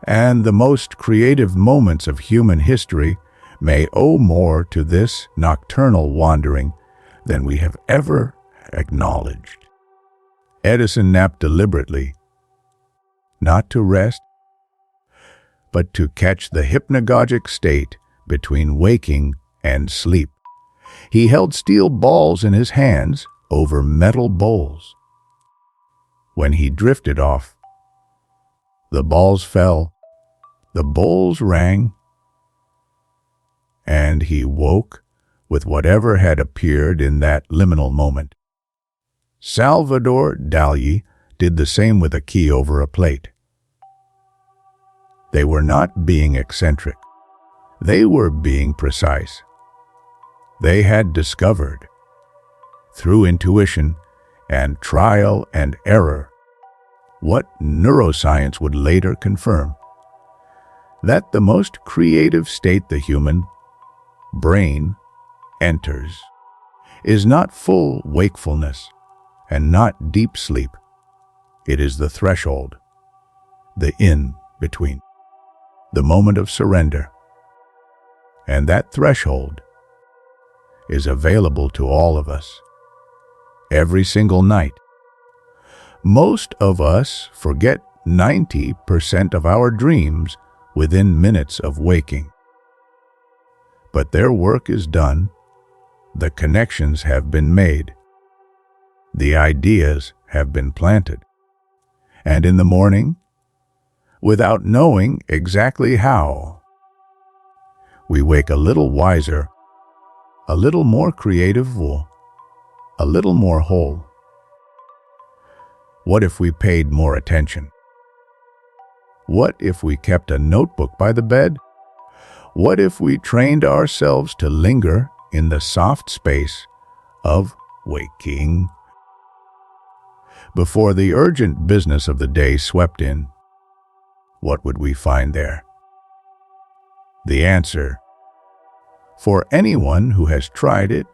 And the most creative moments of human history may owe more to this nocturnal wandering than we have ever acknowledged. Edison napped deliberately, not to rest, but to catch the hypnagogic state between waking and sleep. He held steel balls in his hands over metal bowls. When he drifted off, the balls fell, the bowls rang, and he woke with whatever had appeared in that liminal moment. Salvador Dali did the same with a key over a plate. They were not being eccentric. They were being precise. They had discovered, through intuition and trial and error, what neuroscience would later confirm, that the most creative state the human brain enters is not full wakefulness and not deep sleep. It is the threshold, the in-between, the moment of surrender. And that threshold is available to all of us, every single night. Most of us forget 90% of our dreams within minutes of waking. But their work is done, the connections have been made, the ideas have been planted. And in the morning, without knowing exactly how, we wake a little wiser, a little more creative, a little more whole. What if we paid more attention? What if we kept a notebook by the bed? What if we trained ourselves to linger in the soft space of waking? Before the urgent business of the day swept in, what would we find there? The answer, for anyone who has tried it,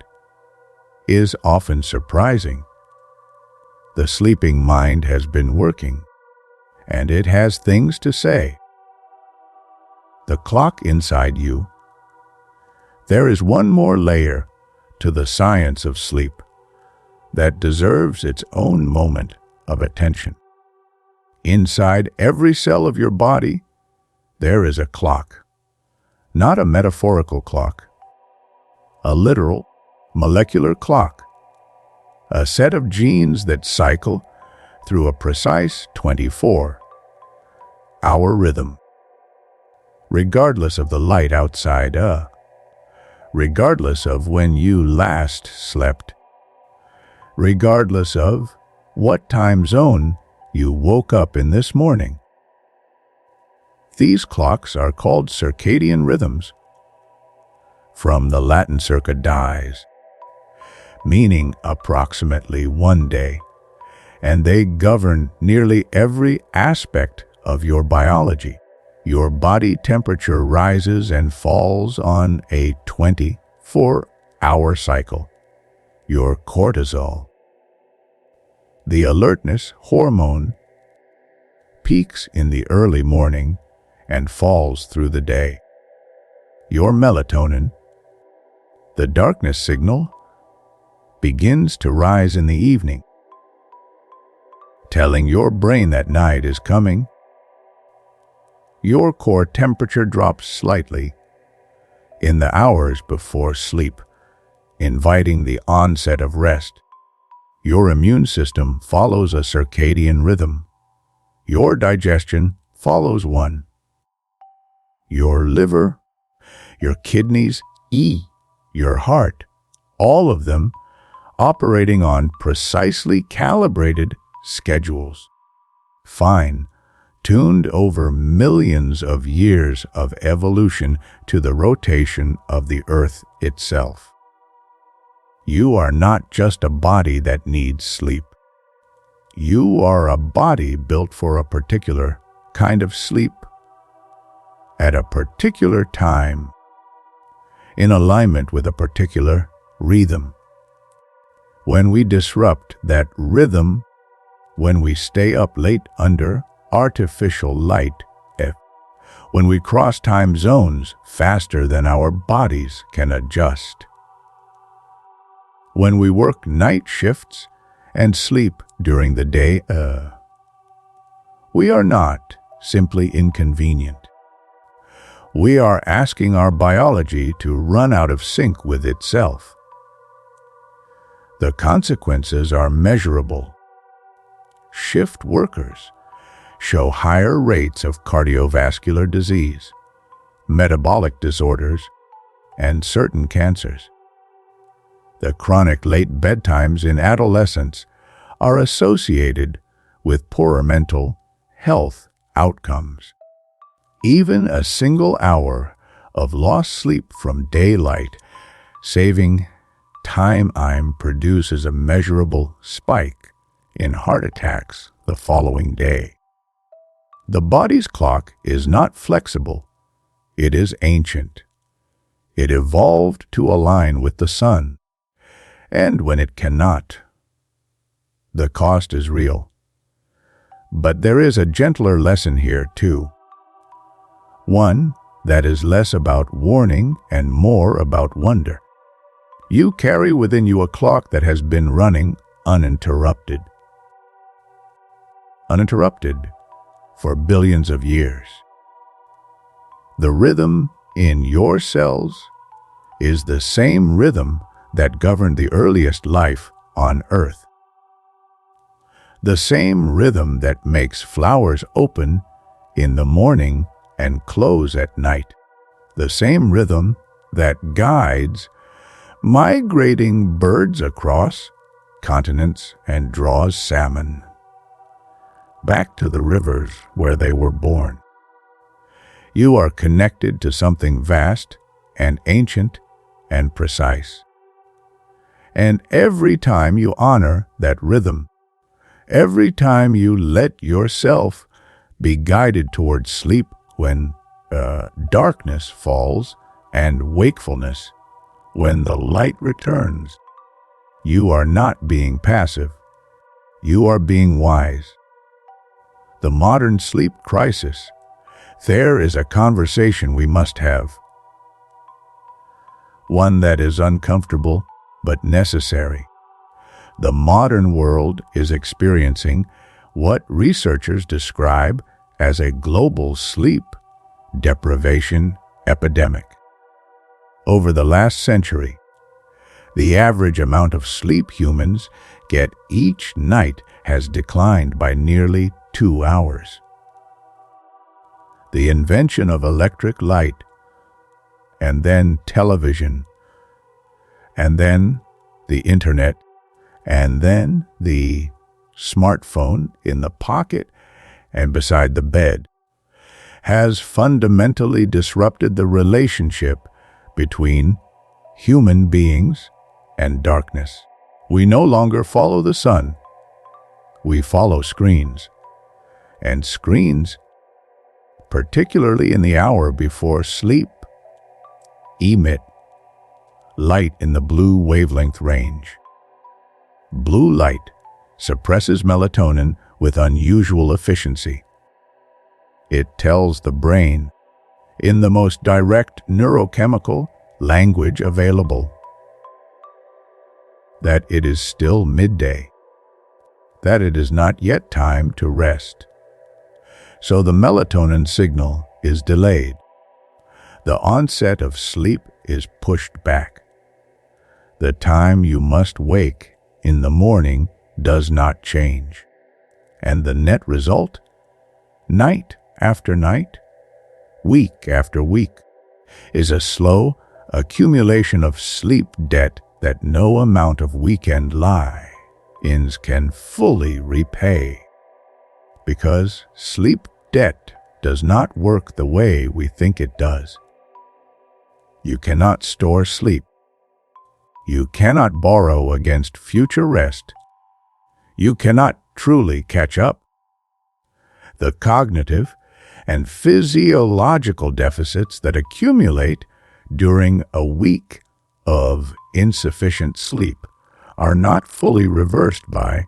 is often surprising. The sleeping mind has been working, and it has things to say. The clock inside you. There is one more layer to the science of sleep that deserves its own moment of attention. Inside every cell of your body, there is a clock. Not a metaphorical clock, a literal, molecular clock. A set of genes that cycle through a precise 24-hour rhythm. Regardless of the light outside, regardless of when you last slept, regardless of what time zone you woke up in this morning. These clocks are called circadian rhythms, from the Latin circa dies, meaning approximately 1 day, and they govern nearly every aspect of your biology. Your body temperature rises and falls on a 24-hour cycle. Your cortisol, the alertness hormone, peaks in the early morning and falls through the day. Your melatonin, the darkness signal, begins to rise in the evening, telling your brain that night is coming. Your core temperature drops slightly in the hours before sleep, inviting the onset of rest. Your immune system follows a circadian rhythm. Your digestion follows one. Your liver, your kidneys, your heart, all of them operating on precisely calibrated schedules, fine-tuned over millions of years of evolution to the rotation of the earth itself. You are not just a body that needs sleep. You are a body built for a particular kind of sleep, at a particular time, in alignment with a particular rhythm. When we disrupt that rhythm, when we stay up late under artificial light, when we cross time zones faster than our bodies can adjust, when we work night shifts and sleep during the day, we are not simply inconvenient. We are asking our biology to run out of sync with itself. The consequences are measurable. shift workers show higher rates of cardiovascular disease, metabolic disorders, and certain cancers. The chronic late bedtimes in adolescents are associated with poorer mental health outcomes. Even a single hour of lost sleep from daylight saving time produces a measurable spike in heart attacks the following day. The body's clock is not flexible, it is ancient. It evolved to align with the sun, and when it cannot, the cost is real. But there is a gentler lesson here too. One that is less about warning and more about wonder. You carry within you a clock that has been running uninterrupted for billions of years. The rhythm in your cells is the same rhythm that governed the earliest life on Earth. The same rhythm that makes flowers open in the morning and close at night. The same rhythm that guides migrating birds across continents and draws salmon back to the rivers where they were born. You are connected to something vast and ancient and precise. And every time you honor that rhythm, every time you let yourself be guided towards sleep when darkness falls and wakefulness when the light returns, you are not being passive. You are being wise. The modern sleep crisis, there is a conversation we must have. One that is uncomfortable but necessary. The modern world is experiencing what researchers describe as a global sleep deprivation epidemic. Over the last century, the average amount of sleep humans get each night has declined by nearly 2 hours. The invention of electric light, and then television, and then the internet, and then the smartphone in the pocket and beside the bed, has fundamentally disrupted the relationship between human beings and darkness. We no longer follow the sun. We follow screens. And screens, particularly in the hour before sleep, emit light in the blue wavelength range. Blue light suppresses melatonin with unusual efficiency. It tells the brain, in the most direct neurochemical language available, that it is still midday, that it is not yet time to rest. So the melatonin signal is delayed. The onset of sleep is pushed back. The time you must wake in the morning does not change. And the net result, night after night, week after week, is a slow accumulation of sleep debt that no amount of weekend lie-ins can fully repay. Because sleep debt does not work the way we think it does. You cannot store sleep. You cannot borrow against future rest. You cannot truly catch up. The cognitive and physiological deficits that accumulate during a week of insufficient sleep are not fully reversed by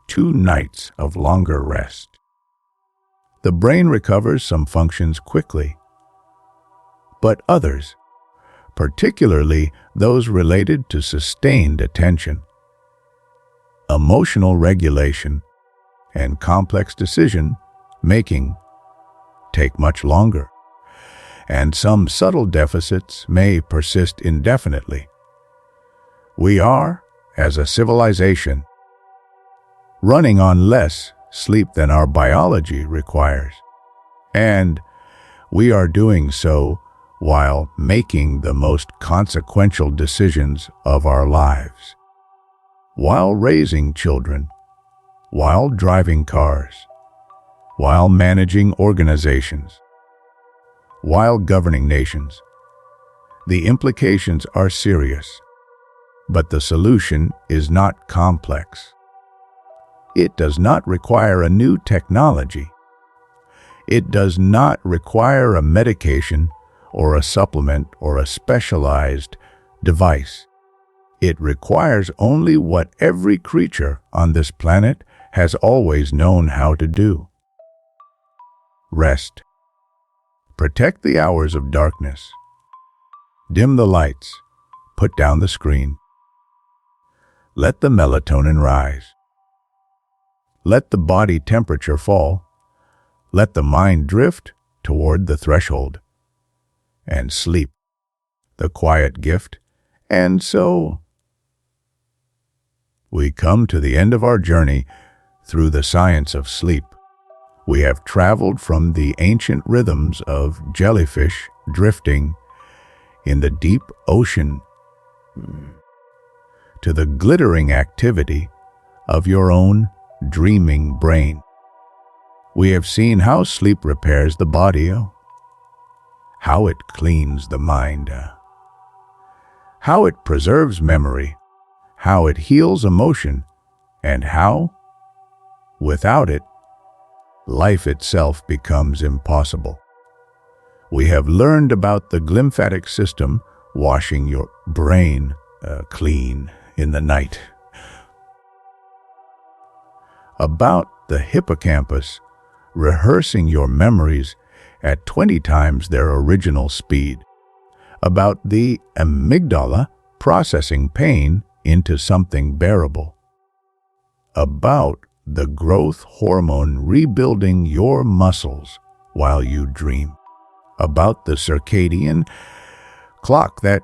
2 nights of longer rest. The brain recovers some functions quickly, but others, particularly those related to sustained attention, emotional regulation, and complex decision-making, take much longer, and some subtle deficits may persist indefinitely. We are, as a civilization, running on less sleep than our biology requires. And we are doing so while making the most consequential decisions of our lives. While raising children, while driving cars, while managing organizations, while governing nations. The implications are serious, but the solution is not complex. It does not require a new technology. It does not require a medication or a supplement or a specialized device. It requires only what every creature on this planet has always known how to do. Rest. Protect the hours of darkness. Dim the lights. Put down the screen. Let the melatonin rise. Let the body temperature fall. Let the mind drift toward the threshold. And sleep, the quiet gift. And so we come to the end of our journey through the science of sleep. We have traveled from the ancient rhythms of jellyfish drifting in the deep ocean to the glittering activity of your own dreaming brain. We have seen how sleep repairs the body, how it cleans the mind, how it preserves memory, how it heals emotion, and how, without it, life itself becomes impossible. We have learned about the glymphatic system washing your brain clean in the night, about the hippocampus rehearsing your memories at 20 times their original speed, about the amygdala processing pain into something bearable, about the growth hormone rebuilding your muscles while you dream, about the circadian clock that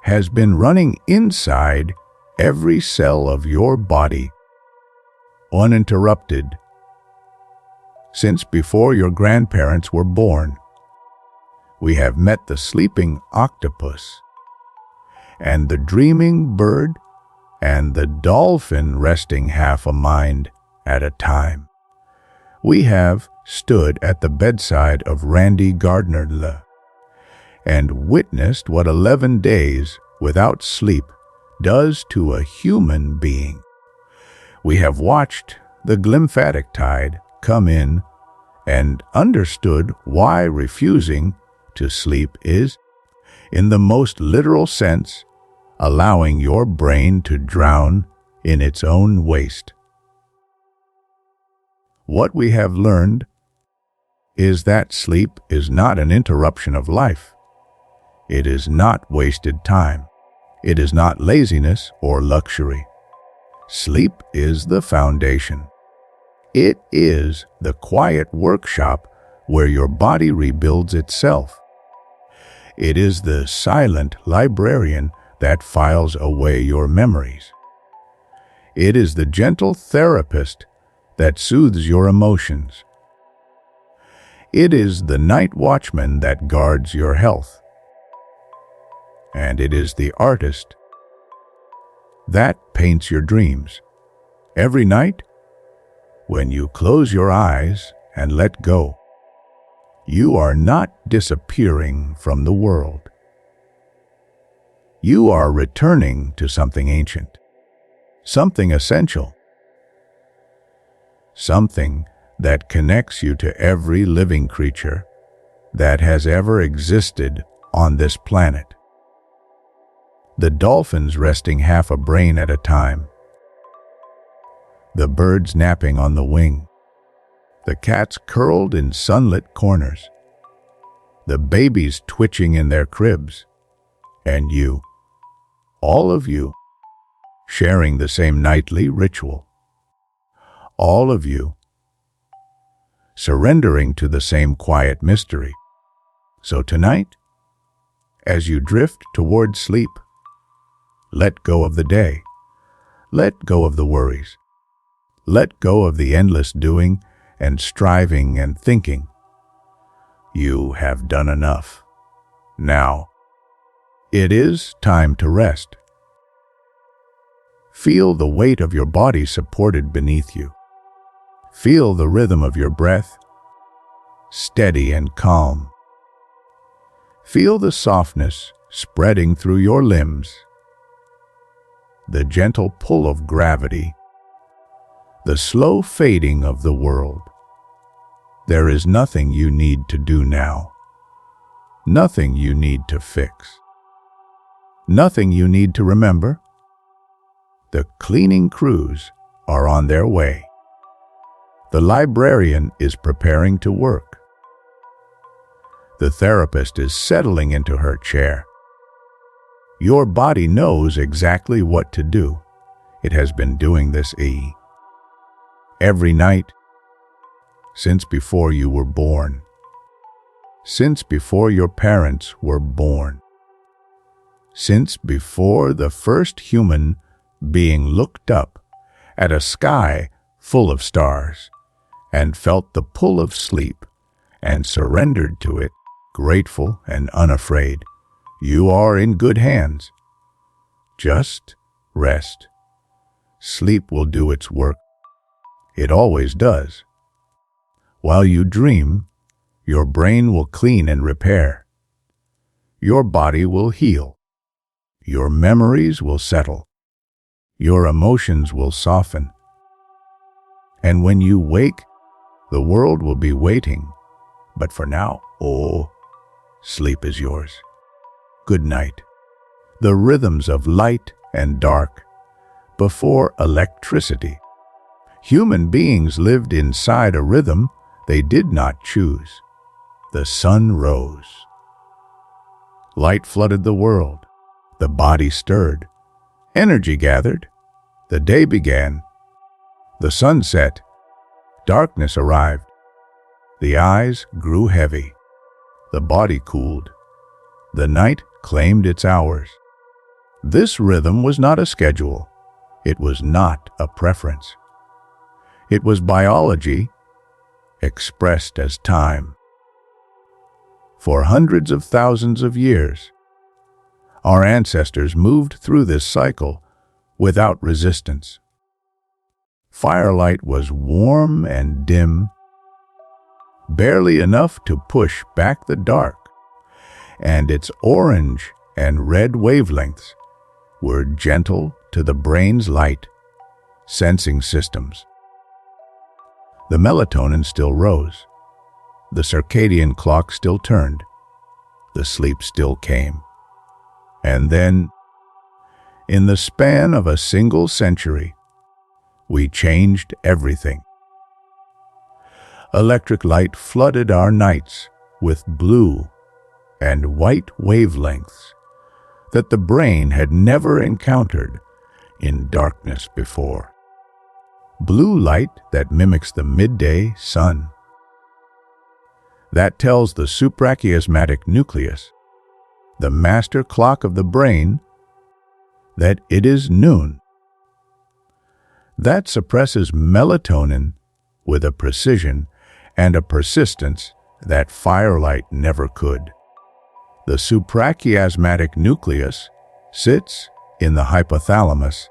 has been running inside every cell of your body, uninterrupted, since before your grandparents were born. We have met the sleeping octopus, and the dreaming bird, and the dolphin resting half a mind at a time. We have stood at the bedside of Randy Gardner and witnessed what 11 days without sleep does to a human being. We have watched the glymphatic tide come in and understood why refusing to sleep is, in the most literal sense, allowing your brain to drown in its own waste. What we have learned is that sleep is not an interruption of life. It is not wasted time. It is not laziness or luxury. Sleep is the foundation. It is the quiet workshop where your body rebuilds itself. It is the silent librarian that files away your memories. It is the gentle therapist that soothes your emotions. It is the night watchman that guards your health. And it is the artist that paints your dreams. Every night, when you close your eyes and let go, you are not disappearing from the world. You are returning to something ancient, something essential, something that connects you to every living creature that has ever existed on this planet. The dolphins resting half a brain at a time, the birds napping on the wing, the cats curled in sunlit corners, the babies twitching in their cribs, and you, all of you, sharing the same nightly ritual. All of you, surrendering to the same quiet mystery. So tonight, as you drift toward sleep, let go of the day. Let go of the worries. Let go of the endless doing and striving and thinking. You have done enough. Now, it is time to rest. Feel the weight of your body supported beneath you. Feel the rhythm of your breath, steady and calm. Feel the softness spreading through your limbs, the gentle pull of gravity, the slow fading of the world. There is nothing you need to do now, nothing you need to fix, nothing you need to remember. The cleaning crews are on their way. The librarian is preparing to work. The therapist is settling into her chair. Your body knows exactly what to do. It has been doing this every night since before you were born, since before your parents were born, since before the first human being looked up at a sky full of stars and felt the pull of sleep and surrendered to it, grateful and unafraid. You are in good hands. Just rest. Sleep will do its work. It always does. While you dream, your brain will clean and repair. Your body will heal. Your memories will settle. Your emotions will soften. And when you wake, the world will be waiting. But for now, sleep is yours. Good night. The rhythms of light and dark. Before electricity, human beings lived inside a rhythm they did not choose. The sun rose. Light flooded the world. The body stirred. Energy gathered. The day began. The sun set. Darkness arrived. The eyes grew heavy. The body cooled. The night claimed its hours. This rhythm was not a schedule. It was not a preference. It was biology expressed as time. For hundreds of thousands of years, our ancestors moved through this cycle without resistance. Firelight was warm and dim, barely enough to push back the dark, and its orange and red wavelengths were gentle to the brain's light sensing systems. The melatonin still rose. The circadian clock still turned. The sleep still came. And then, in the span of a single century, we changed everything. Electric light flooded our nights with blue and white wavelengths that the brain had never encountered in darkness before. Blue light that mimics the midday sun. That tells the suprachiasmatic nucleus, the master clock of the brain, that it is noon. That suppresses melatonin with a precision and a persistence that firelight never could. The suprachiasmatic nucleus sits in the hypothalamus,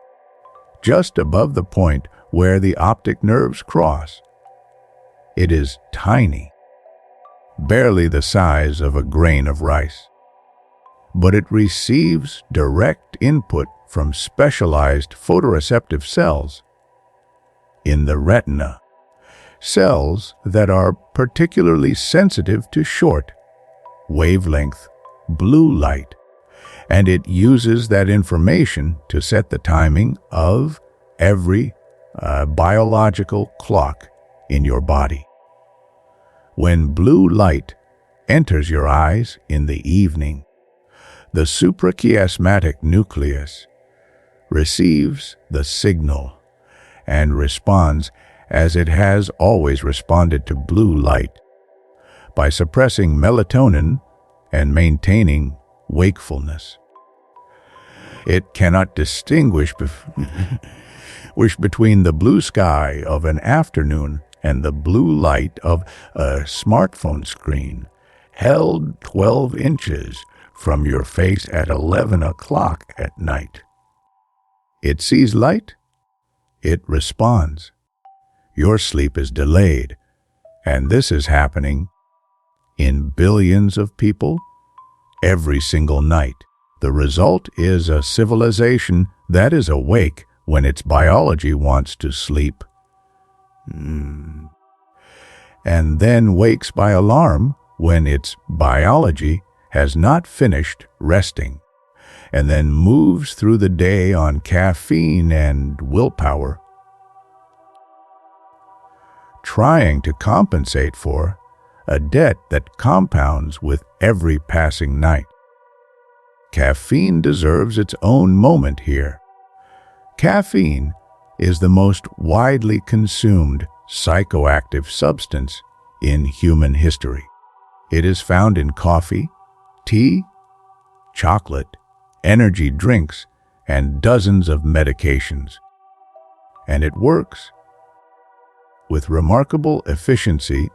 just above the point where the optic nerves cross. It is tiny, barely the size of a grain of rice, but it receives direct input from specialized photoreceptive cells in the retina, cells that are particularly sensitive to short wavelength blue light, and it uses that information to set the timing of every biological clock in your body. When blue light enters your eyes in the evening, the suprachiasmatic nucleus receives the signal and responds as it has always responded to blue light, by suppressing melatonin and maintaining wakefulness. It cannot distinguish which between the blue sky of an afternoon and the blue light of a smartphone screen, held 12 inches from your face at 11 o'clock at night. It sees light, it responds. Your sleep is delayed, and this is happening in billions of people every single night. The result is a civilization that is awake when its biology wants to sleep, and then wakes by alarm when its biology has not finished resting, and then moves through the day on caffeine and willpower, trying to compensate for a debt that compounds with every passing night. Caffeine deserves its own moment here. Caffeine is the most widely consumed psychoactive substance in human history. It is found in coffee, tea, chocolate, energy drinks, and dozens of medications. And it works with remarkable efficiency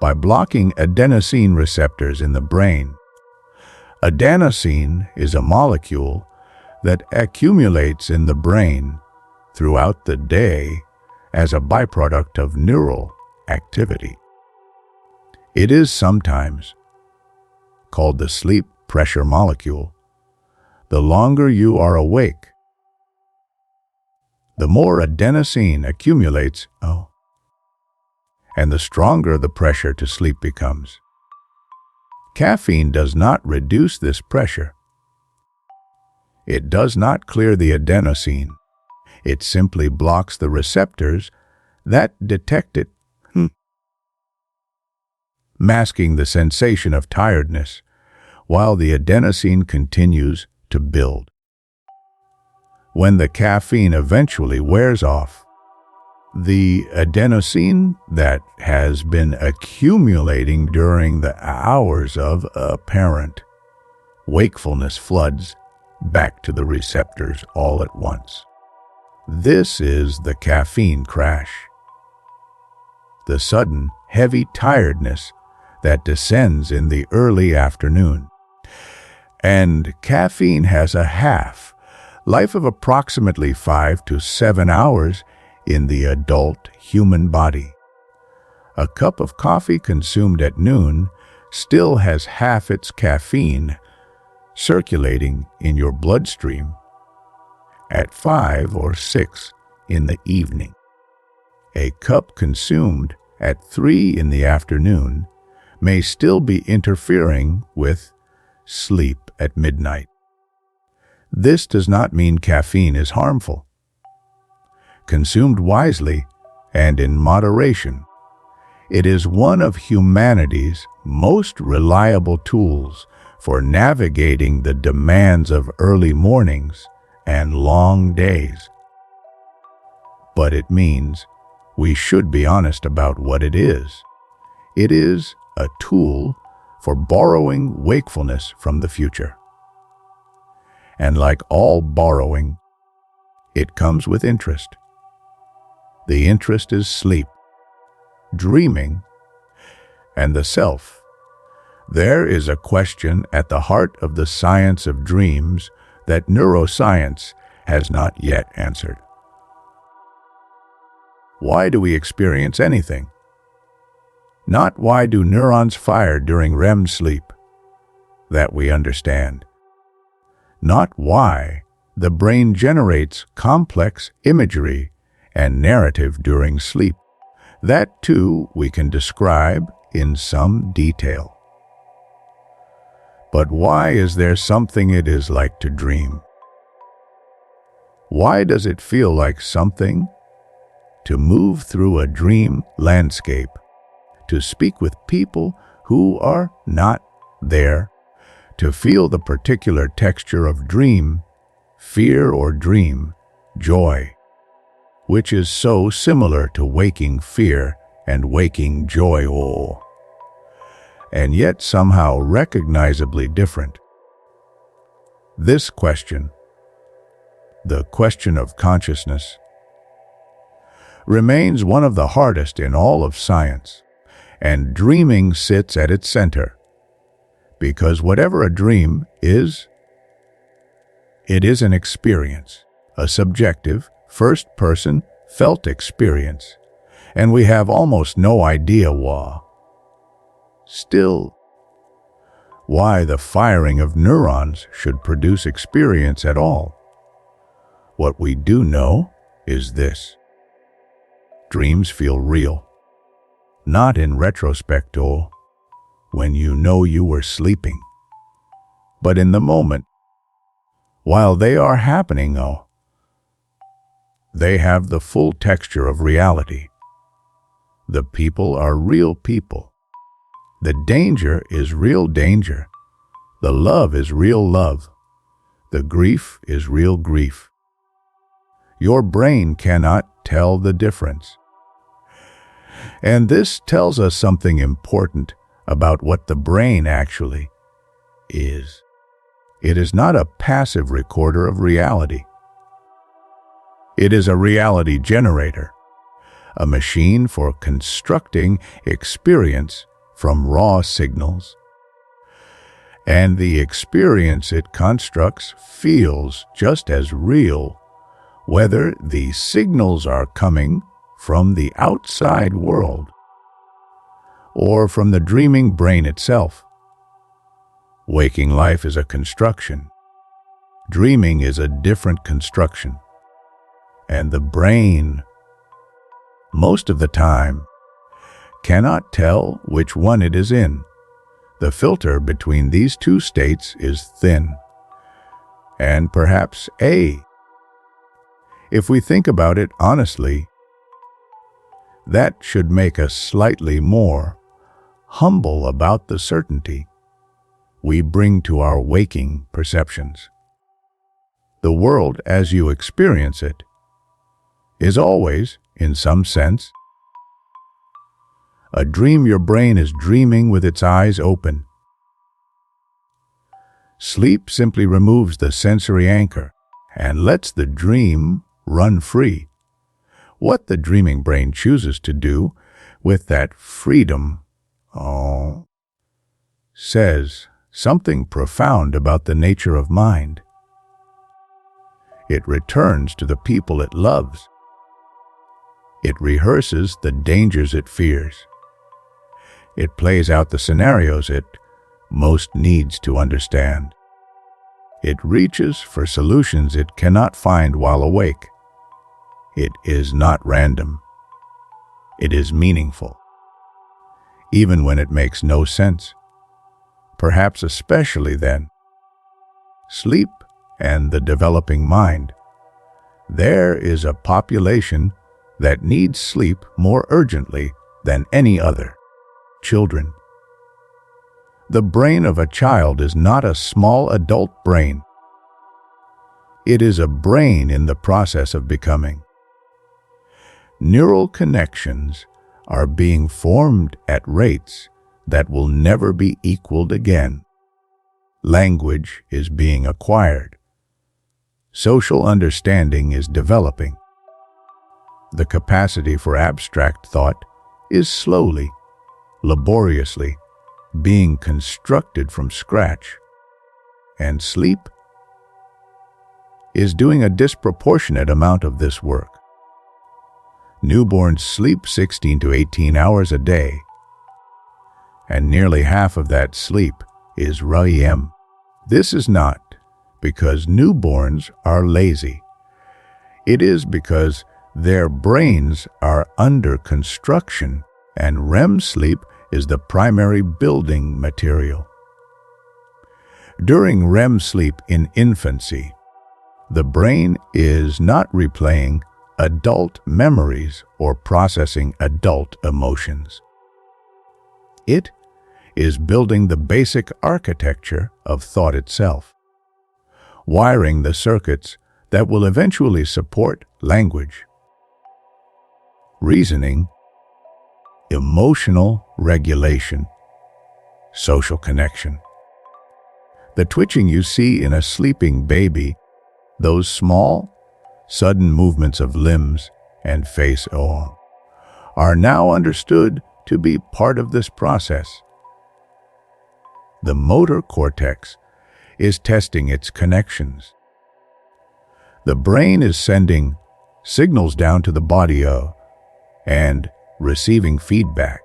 by blocking adenosine receptors in the brain. Adenosine is a molecule that accumulates in the brain throughout the day as a byproduct of neural activity. It is sometimes called the sleep pressure molecule. The longer you are awake, the more adenosine accumulates, and the stronger the pressure to sleep becomes. Caffeine does not reduce this pressure. It does not clear the adenosine. It simply blocks the receptors that detect it, masking the sensation of tiredness while the adenosine continues to build. When the caffeine eventually wears off, the adenosine that has been accumulating during the hours of apparent wakefulness floods back to the receptors all at once. This is the caffeine crash. The sudden, heavy tiredness that descends in the early afternoon. And caffeine has a half-life of approximately 5 to 7 hours in the adult human body. A cup of coffee consumed at noon still has half its caffeine circulating in your bloodstream at 5 or 6 in the evening. A cup consumed at 3 in the afternoon may still be interfering with sleep at midnight. This does not mean caffeine is harmful. Consumed wisely and in moderation, it is one of humanity's most reliable tools for navigating the demands of early mornings and long days. But it means we should be honest about what it is. It is a tool for borrowing wakefulness from the future. And like all borrowing, it comes with interest. The interest is sleep, dreaming, and the self. There is a question at the heart of the science of dreams that neuroscience has not yet answered. Why do we experience anything? Not why do neurons fire during REM sleep, that we understand. Not why the brain generates complex imagery and narrative during sleep. That too we can describe in some detail. But why is there something it is like to dream? Why does it feel like something to move through a dream landscape, to speak with people who are not there, to feel the particular texture of dream, fear or dream, joy, which is so similar to waking fear and waking joy, and yet somehow recognizably different? This question the question of consciousness, remains one of the hardest in all of science, and dreaming sits at its center. Because whatever a dream is, it is an experience, a subjective, first-person, felt experience, and we have almost no idea why the firing of neurons should produce experience at all. What we do know is this: dreams feel real, not in retrospect or when you know you were sleeping, but in the moment. While they are happening, they have the full texture of reality. The people are real people. The danger is real danger. The love is real love. The grief is real grief. Your brain cannot tell the difference. And this tells us something important about what the brain actually is. It is not a passive recorder of reality. It is a reality generator, a machine for constructing experience from raw signals. And the experience it constructs feels just as real, whether the signals are coming from the outside world or from the dreaming brain itself. Waking life is a construction. Dreaming is a different construction. And the brain, most of the time, cannot tell which one it is in. The filter between these two states is thin, and perhaps if we think about it honestly, that should make us slightly more humble about the certainty we bring to our waking perceptions. The world as you experience it is always, in some sense, a dream your brain is dreaming with its eyes open. Sleep simply removes the sensory anchor and lets the dream run free. What the dreaming brain chooses to do with that freedom says something profound about the nature of mind. It returns to the people it loves. It rehearses the dangers it fears. It plays out the scenarios it most needs to understand. It reaches for solutions it cannot find while awake. It is not random. It is meaningful, even when it makes no sense. Perhaps especially then. Sleep and the developing mind. There is a population that needs sleep more urgently than any other: children. The brain of a child is not a small adult brain. It is a brain in the process of becoming. Neural connections are being formed at rates that will never be equaled again. Language is being acquired. Social understanding is developing. The capacity for abstract thought is slowly, laboriously, being constructed from scratch. And sleep is doing a disproportionate amount of this work. Newborns sleep 16 to 18 hours a day, and nearly half of that sleep is REM. This is not because newborns are lazy. It is because their brains are under construction, and REM sleep is the primary building material. During REM sleep in infancy, the brain is not replaying adult memories or processing adult emotions. It is building the basic architecture of thought itself, wiring the circuits that will eventually support language, reasoning, emotional regulation, social connection. The twitching you see in a sleeping baby Those small, sudden movements of limbs and face are now understood to be part of this process. The motor cortex is testing its connections. The brain is sending signals down to the body and receiving feedback,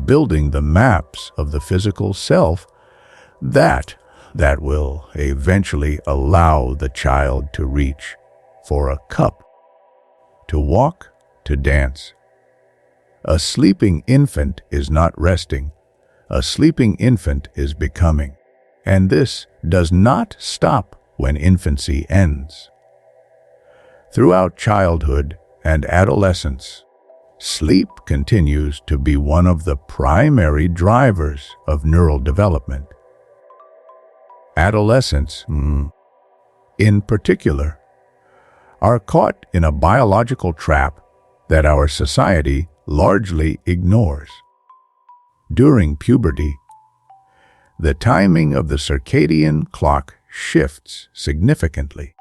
building the maps of the physical self that will eventually allow the child to reach for a cup, to walk, to dance. A sleeping infant is not resting. A sleeping infant is becoming. And this does not stop when infancy ends. Throughout childhood and adolescence, sleep continues to be one of the primary drivers of neural development. Adolescents, in particular, are caught in a biological trap that our society largely ignores. During puberty, the timing of the circadian clock shifts significantly.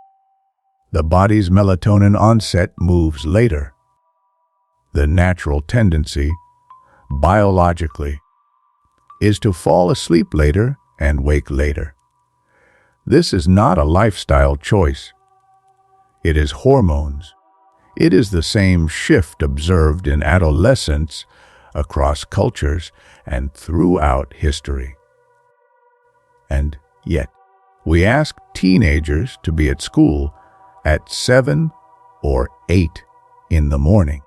The body's melatonin onset moves later. The natural tendency, biologically, is to fall asleep later and wake later. This is not a lifestyle choice. It is hormones. It is the same shift observed in adolescence across cultures and throughout history. And yet, we ask teenagers to be at school at 7 or 8 in the morning.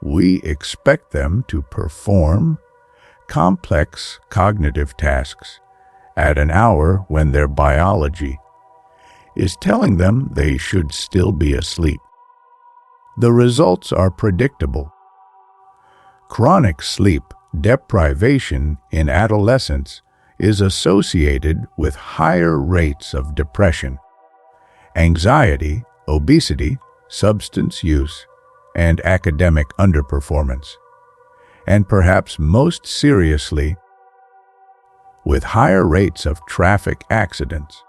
We expect them to perform complex cognitive tasks at an hour when their biology is telling them they should still be asleep. The results are predictable. Chronic sleep deprivation in adolescence is associated with higher rates of depression, anxiety, obesity, substance use, and academic underperformance, and perhaps most seriously, with higher rates of traffic accidents.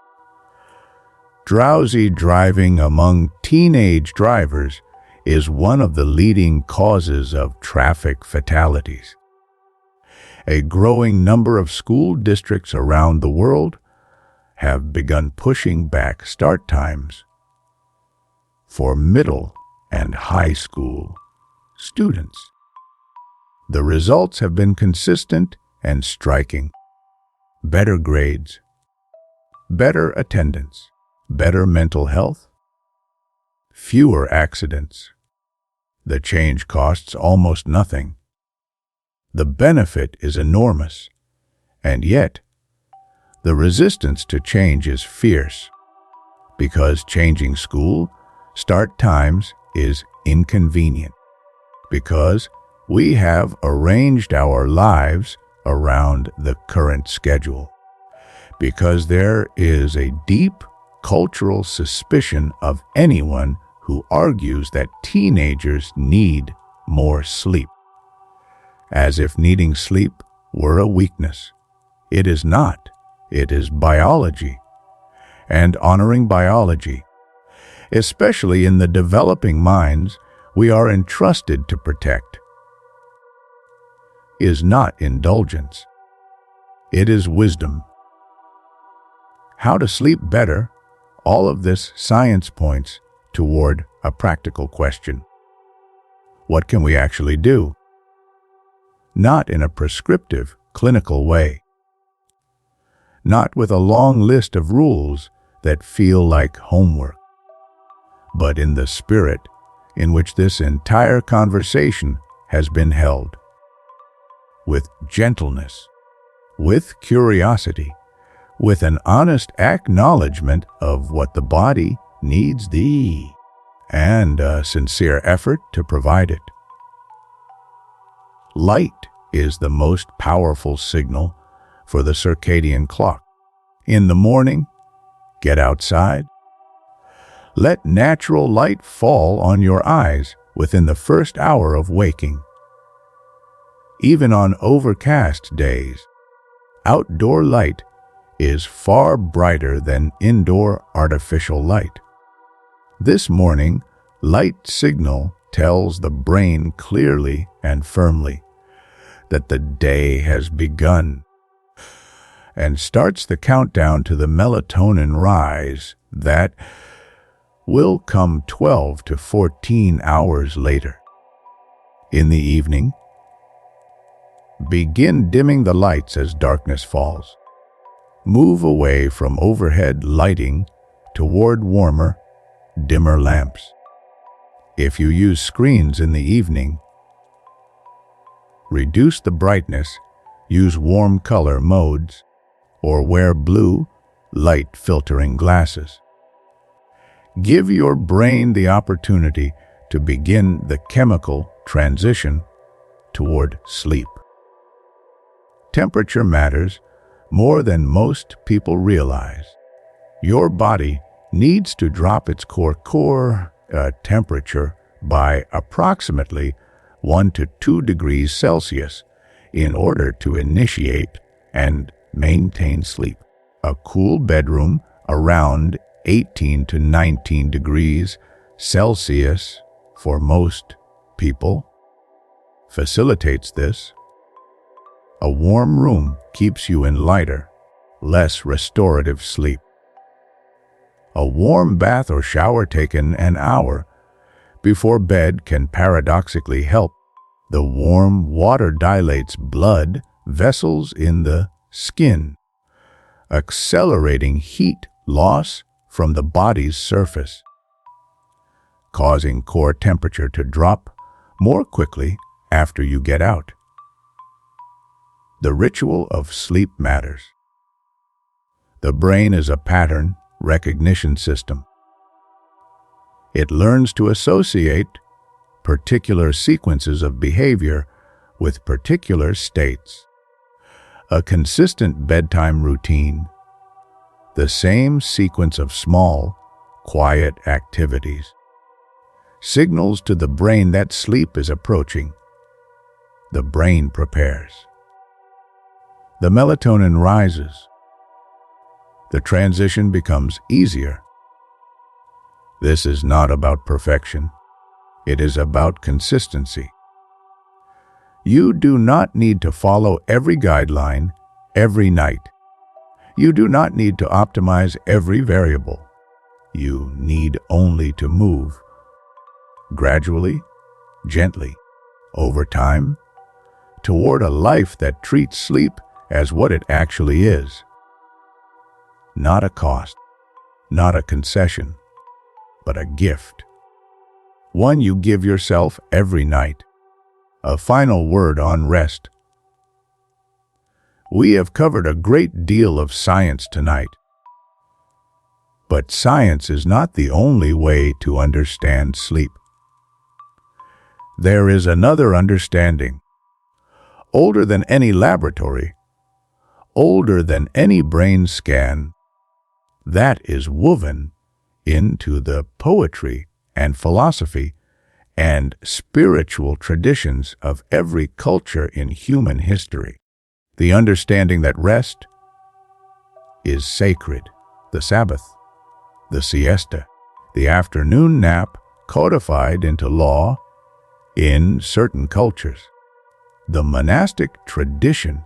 Drowsy driving among teenage drivers is one of the leading causes of traffic fatalities. A growing number of school districts around the world have begun pushing back start times for middle and high school students. The results have been consistent and striking. Better grades, better attendance, better mental health, fewer accidents. The change costs almost nothing. The benefit is enormous, and yet the resistance to change is fierce, because changing school start times is inconvenient, because we have arranged our lives around the current schedule, because there is a deep cultural suspicion of anyone who argues that teenagers need more sleep, as if needing sleep were a weakness. It is not. It is biology. And honoring biology, especially in the developing minds we are entrusted to protect, is not indulgence. It is wisdom. How to sleep better, all of this science points toward a practical question. What can we actually do? Not in a prescriptive, clinical way. Not with a long list of rules that feel like homework, but in the spirit in which this entire conversation has been held. With gentleness, with curiosity, with an honest acknowledgement of what the body needs and a sincere effort to provide it. Light is the most powerful signal for the circadian clock. In the morning, get outside. Let natural light fall on your eyes within the first hour of waking. Even on overcast days, outdoor light is far brighter than indoor artificial light. This morning, light signal tells the brain clearly and firmly that the day has begun and starts the countdown to the melatonin rise that will come 12 to 14 hours later. In the evening, begin dimming the lights as darkness falls. Move away from overhead lighting toward warmer, dimmer lamps. If you use screens in the evening, reduce the brightness, use warm color modes, or wear blue, light filtering glasses. Give your brain the opportunity to begin the chemical transition toward sleep. Temperature matters more than most people realize. Your body needs to drop its core temperature by approximately 1 to 2 degrees Celsius in order to initiate and maintain sleep. A cool bedroom around 18 to 19 degrees Celsius for most people facilitates this. A warm room keeps you in lighter, less restorative sleep. A warm bath or shower taken an hour before bed can paradoxically help. The warm water dilates blood vessels in the skin, accelerating heat loss from the body's surface, causing core temperature to drop more quickly after you get out. The ritual of sleep matters. The brain is a pattern recognition system. It learns to associate particular sequences of behavior with particular states. A consistent bedtime routine, the same sequence of small, quiet activities, signals to the brain that sleep is approaching. The brain prepares. The melatonin rises. The transition becomes easier. This is not about perfection. It is about consistency. You do not need to follow every guideline every night. You do not need to optimize every variable. You need only to move gradually, gently, over time, toward a life that treats sleep as what it actually is. Not a cost, not a concession, but a gift. One you give yourself every night. A final word on rest. We have covered a great deal of science tonight. But science is not the only way to understand sleep. There is another understanding, older than any laboratory, older than any brain scan, that is woven into the poetry and philosophy and spiritual traditions of every culture in human history. The understanding that rest is sacred, the Sabbath, the siesta, the afternoon nap codified into law in certain cultures. The monastic tradition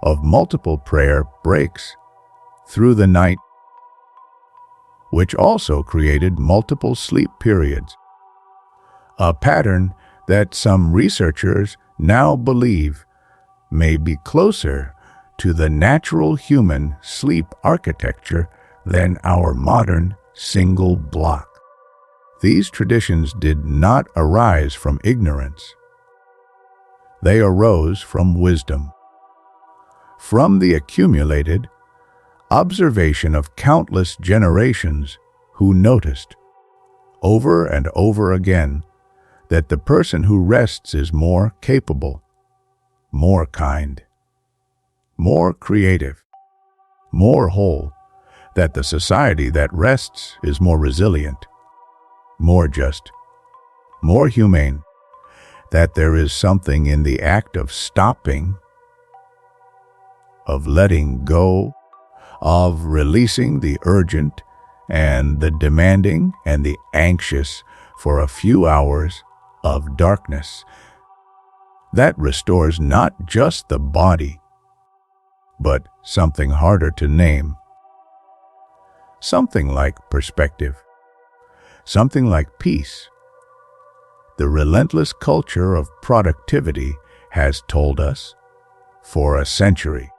of multiple prayer breaks through the night, which also created multiple sleep periods, a pattern that some researchers now believe may be closer to the natural human sleep architecture than our modern single block. These traditions did not arise from ignorance. They arose from wisdom, from the accumulated observation of countless generations who noticed over and over again that the person who rests is more capable, more kind, more creative, more whole, that the society that rests is more resilient, more just, more humane, that there is something in the act of stopping, of letting go, of releasing the urgent and the demanding and the anxious for a few hours of darkness that restores not just the body, but something harder to name. Something like perspective, something like peace. The relentless culture of productivity has told us, for a century,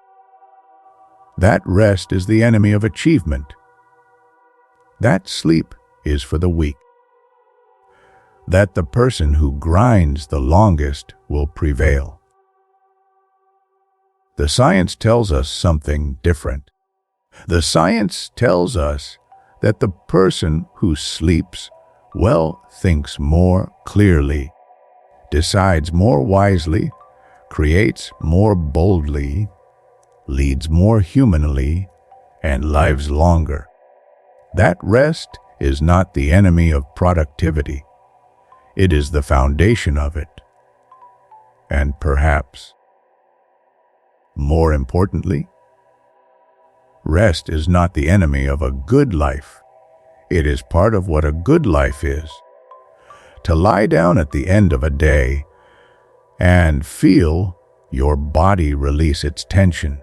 that rest is the enemy of achievement, that sleep is for the weak, that the person who grinds the longest will prevail. The science tells us something different. The science tells us that the person who sleeps well thinks more clearly, decides more wisely, creates more boldly, leads more humanly, and lives longer. That rest is not the enemy of productivity. It is the foundation of it. And perhaps, more importantly, rest is not the enemy of a good life. It is part of what a good life is. To lie down at the end of a day and feel your body release its tension.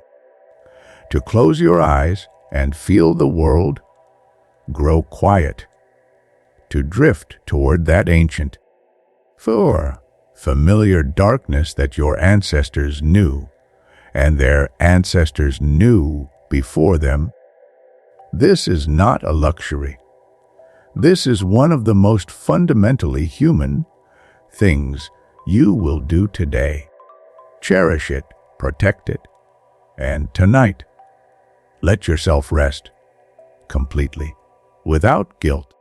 To close your eyes and feel the world grow quiet. To drift toward that ancient, familiar darkness that your ancestors knew, and their ancestors knew before them. This is not a luxury. This is one of the most fundamentally human things you will do today. Cherish it, protect it, and tonight, let yourself rest completely, without guilt,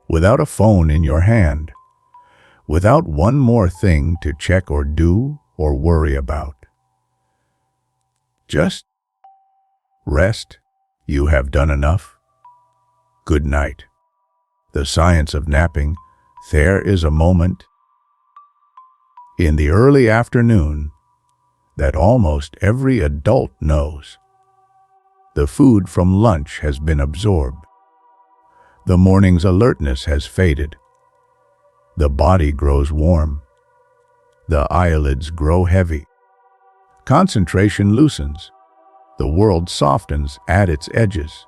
without a phone in your hand, without one more thing to check or do or worry about. Just rest. You have done enough. Good night. The science of napping. There is a moment in the early afternoon that almost every adult knows. The food from lunch has been absorbed. The morning's alertness has faded. The body grows warm. The eyelids grow heavy. Concentration loosens. The world softens at its edges.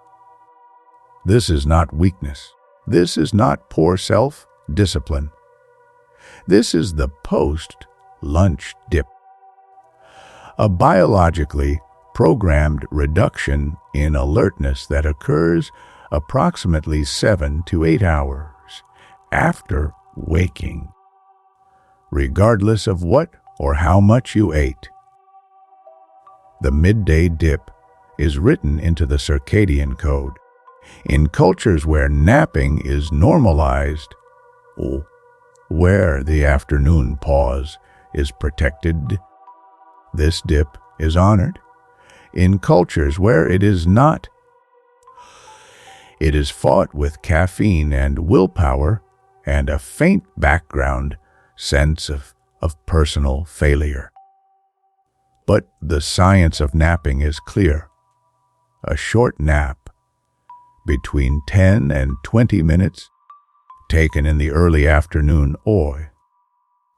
This is not weakness. This is not poor self-discipline. This is the post-lunch dip. A biologically programmed reduction in alertness that occurs approximately 7 to 8 hours after waking, regardless of what or how much you ate. The midday dip is written into the circadian code. In cultures where napping is normalized, where the afternoon pause is protected, this dip is honored. In cultures where it is not, it is fought with caffeine and willpower and a faint background sense of personal failure. But the science of napping is clear. A short nap, between 10 and 20 minutes, taken in the early afternoon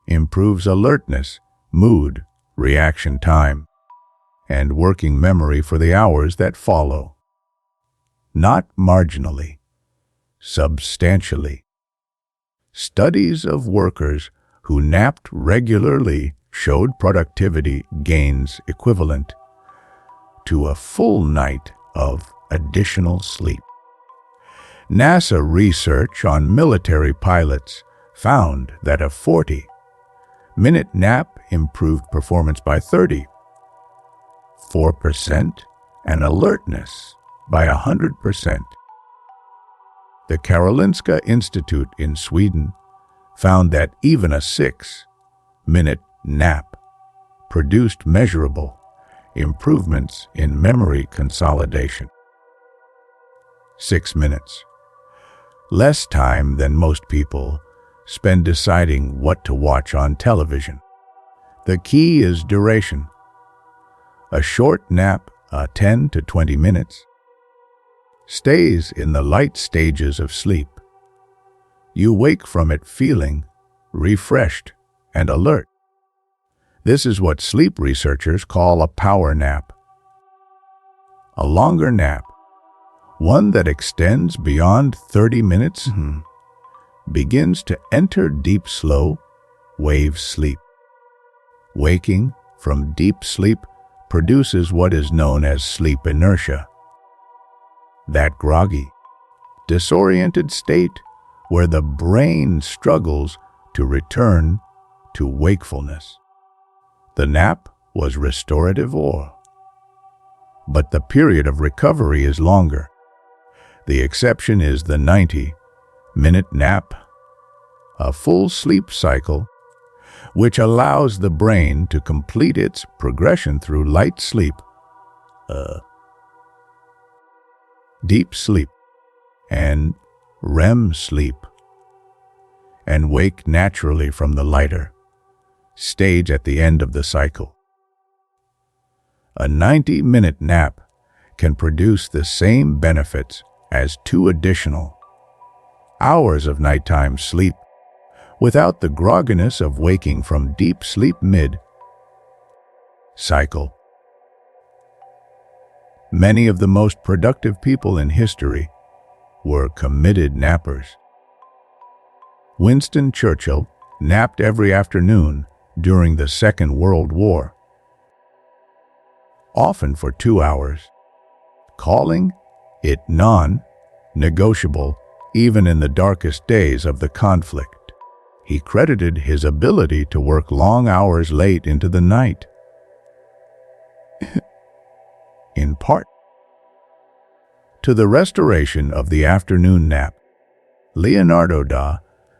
improves alertness, mood, reaction time, and working memory for the hours that follow. Not marginally, substantially. Studies of workers who napped regularly showed productivity gains equivalent to a full night of additional sleep. NASA research on military pilots found that a 40-minute nap improved performance by 34% and alertness by 100%. The Karolinska Institute in Sweden found that even a 6-minute nap produced measurable improvements in memory consolidation. 6 minutes. Less time than most people spend deciding what to watch on television. The key is duration. A short nap, 10 to 20 minutes, stays in the light stages of sleep. You wake from it feeling refreshed and alert. This is what sleep researchers call a power nap. A longer nap, one that extends beyond 30 minutes, begins to enter deep, slow wave sleep. Waking from deep sleep produces what is known as sleep inertia. That groggy, disoriented state where the brain struggles to return to wakefulness. The nap was restorative but the period of recovery is longer. The exception is the 90-minute nap, a full sleep cycle which allows the brain to complete its progression through light sleep, deep sleep, and REM sleep, and wake naturally from the lighter stage at the end of the cycle. A 90-minute nap can produce the same benefits as 2 additional hours of nighttime sleep without the grogginess of waking from deep sleep mid-cycle. Many of the most productive people in history were committed nappers. Winston Churchill napped every afternoon during the Second World War, often for 2 hours, calling it non-negotiable even in the darkest days of the conflict. He credited his ability to work long hours late into the night, in part, to the restoration of the afternoon nap. Leonardo da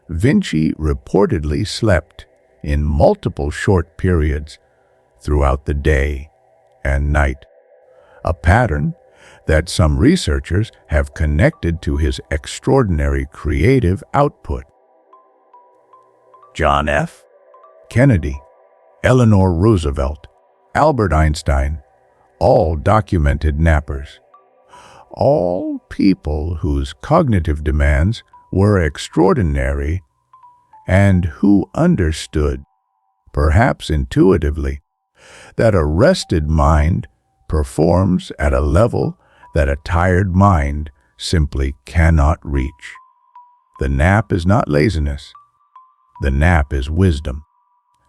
Vinci reportedly slept in multiple short periods throughout the day and night, a pattern that some researchers have connected to his extraordinary creative output. John F. Kennedy, Eleanor Roosevelt, Albert Einstein, all documented nappers. All people whose cognitive demands were extraordinary and who understood, perhaps intuitively, that a rested mind performs at a level that a tired mind simply cannot reach. The nap is not laziness. The nap is wisdom.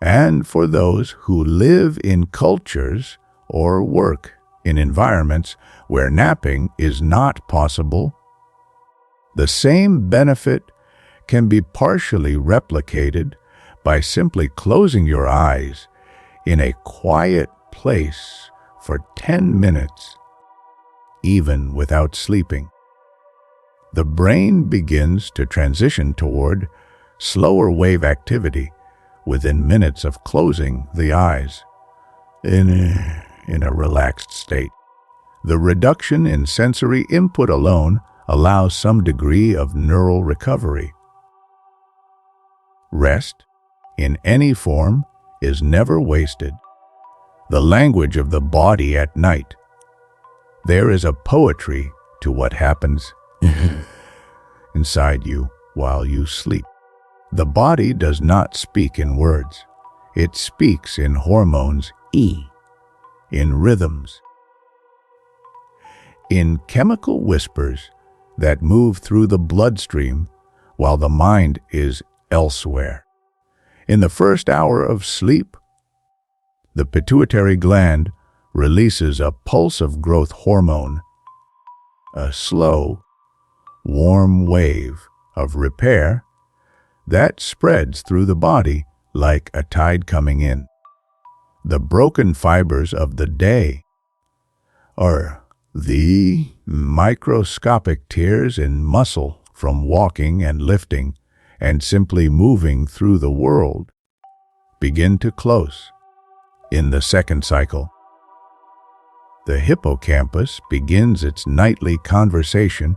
And for those who live in cultures or work in environments where napping is not possible, the same benefit can be partially replicated by simply closing your eyes in a quiet place for 10 minutes, even without sleeping. The brain begins to transition toward slower wave activity within minutes of closing the eyes in a relaxed state. The reduction in sensory input alone allows some degree of neural recovery. Rest, in any form, is never wasted. The language of the body at night. There is a poetry to what happens inside you while you sleep. The body does not speak in words. It speaks in hormones, in rhythms, in chemical whispers that move through the bloodstream while the mind is elsewhere. In the first hour of sleep, the pituitary gland releases a pulse of growth hormone, a slow, warm wave of repair that spreads through the body like a tide coming in. The broken fibers of the day are the microscopic tears in muscle from walking and lifting and simply moving through the world begin to close. In the second cycle, the hippocampus begins its nightly conversation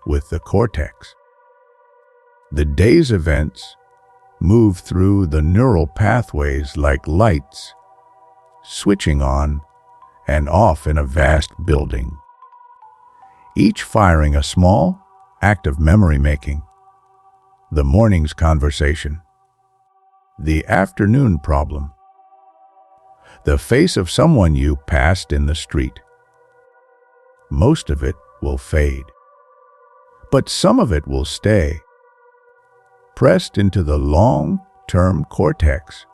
with the cortex. The day's events move through the neural pathways like lights, switching on and off in a vast building, each firing a small act of memory-making. The morning's conversation, the afternoon problem, the face of someone you passed in the street. Most of it will fade, but some of it will stay, pressed into the long-term cortex,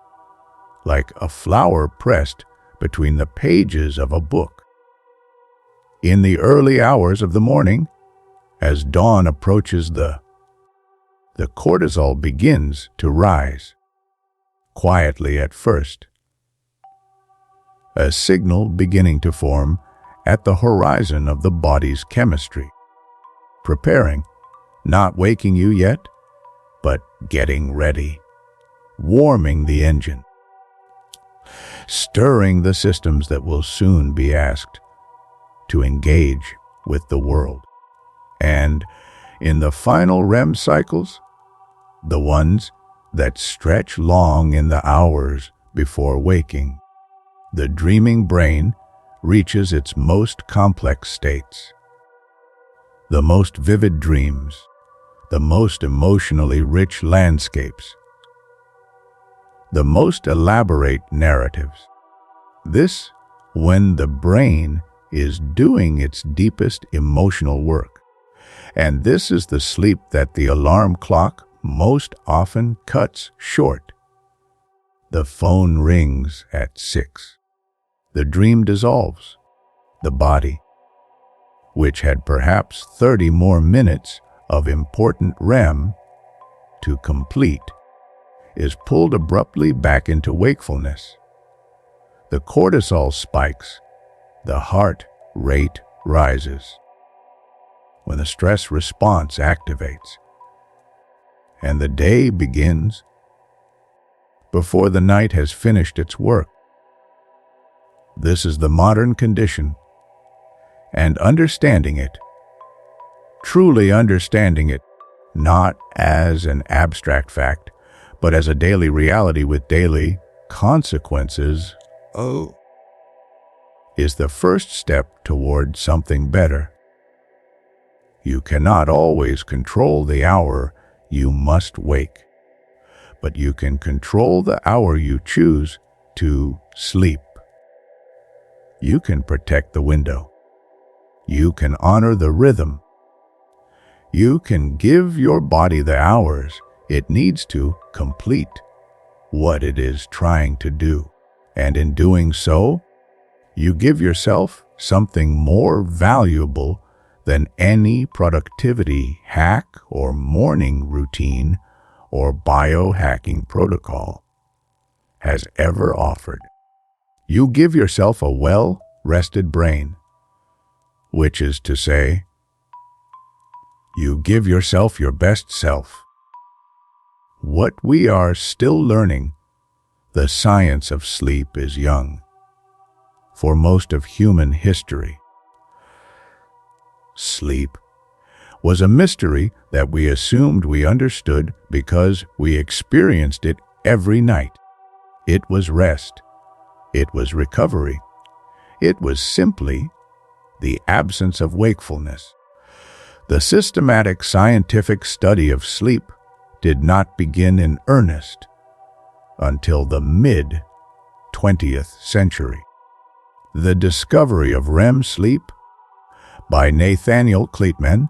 like a flower pressed between the pages of a book. In the early hours of the morning, as dawn approaches, the cortisol begins to rise, quietly at first, a signal beginning to form at the horizon of the body's chemistry, preparing, not waking you yet, but getting ready, warming the engine, stirring the systems that will soon be asked to engage with the world. And in the final REM cycles, the ones that stretch long in the hours before waking, the dreaming brain reaches its most complex states. The most vivid dreams, the most emotionally rich landscapes, the most elaborate narratives. This when the brain is doing its deepest emotional work. And this is the sleep that the alarm clock most often cuts short. The phone rings at 6. The dream dissolves. The body, which had perhaps 30 more minutes of important REM to complete, is pulled abruptly back into wakefulness. The cortisol spikes. The heart rate rises when the stress response activates, and the day begins before the night has finished its work. This is the modern condition, and understanding it, truly understanding it, not as an abstract fact, but as a daily reality with daily consequences, is the first step toward something better. You cannot always control the hour you must wake, but you can control the hour you choose to sleep. You can protect the window. You can honor the rhythm. You can give your body the hours it needs to complete what it is trying to do. And in doing so, you give yourself something more valuable than any productivity hack or morning routine or biohacking protocol has ever offered. You give yourself a well-rested brain, which is to say, you give yourself your best self. What we are still learning, the science of sleep is young. For most of human history, sleep was a mystery that we assumed we understood because we experienced it every night. It was rest. It was recovery. It was simply the absence of wakefulness. The systematic scientific study of sleep did not begin in earnest until the mid-20th century. The discovery of REM sleep by Nathaniel Kleitman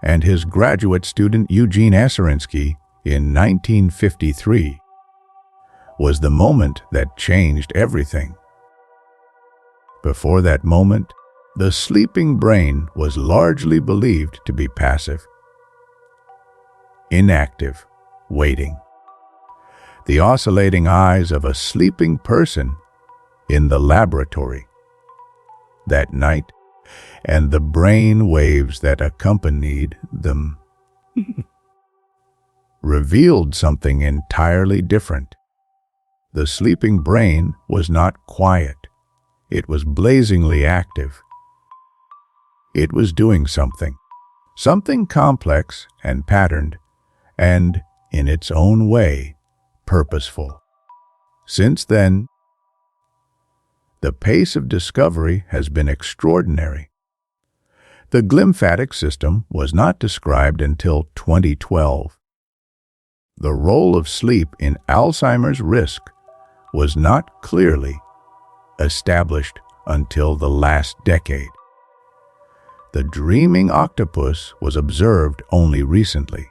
and his graduate student Eugene Aserinsky in 1953 was the moment that changed everything. Before that moment, the sleeping brain was largely believed to be passive, inactive, waiting. The oscillating eyes of a sleeping person in the laboratory that night, and the brain waves that accompanied them revealed something entirely different. The sleeping brain was not quiet. It was blazingly active. It was doing something complex and patterned, and, in its own way, purposeful. Since then, the pace of discovery has been extraordinary. The glymphatic system was not described until 2012. The role of sleep in Alzheimer's risk was not clearly established until the last decade. The dreaming octopus was observed only recently.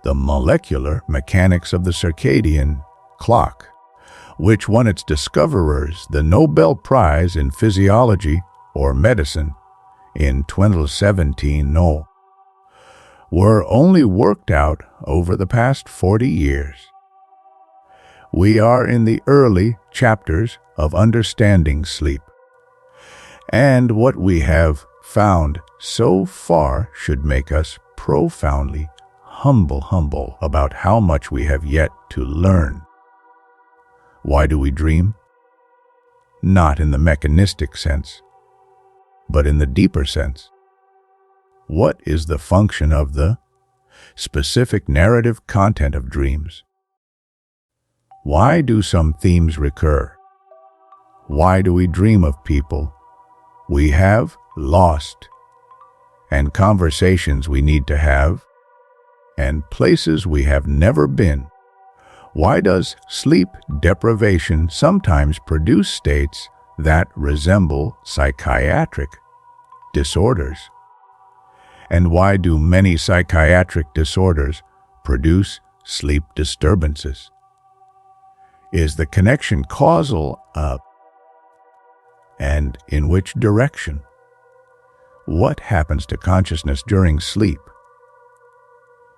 The molecular mechanics of the circadian clock, which won its discoverers the Nobel Prize in Physiology or Medicine in 2017, were only worked out over the past 40 years. We are in the early chapters of understanding sleep, and what we have found so far should make us profoundly humble about how much we have yet to learn. Why do we dream? Not in the mechanistic sense, but in the deeper sense. What is the function of the specific narrative content of dreams? Why do some themes recur? Why do we dream of people we have lost, and conversations we need to have, and places we have never been? Why does sleep deprivation sometimes produce states that resemble psychiatric disorders? And why do many psychiatric disorders produce sleep disturbances? Is the connection causal, and in which direction? What happens to consciousness during sleep?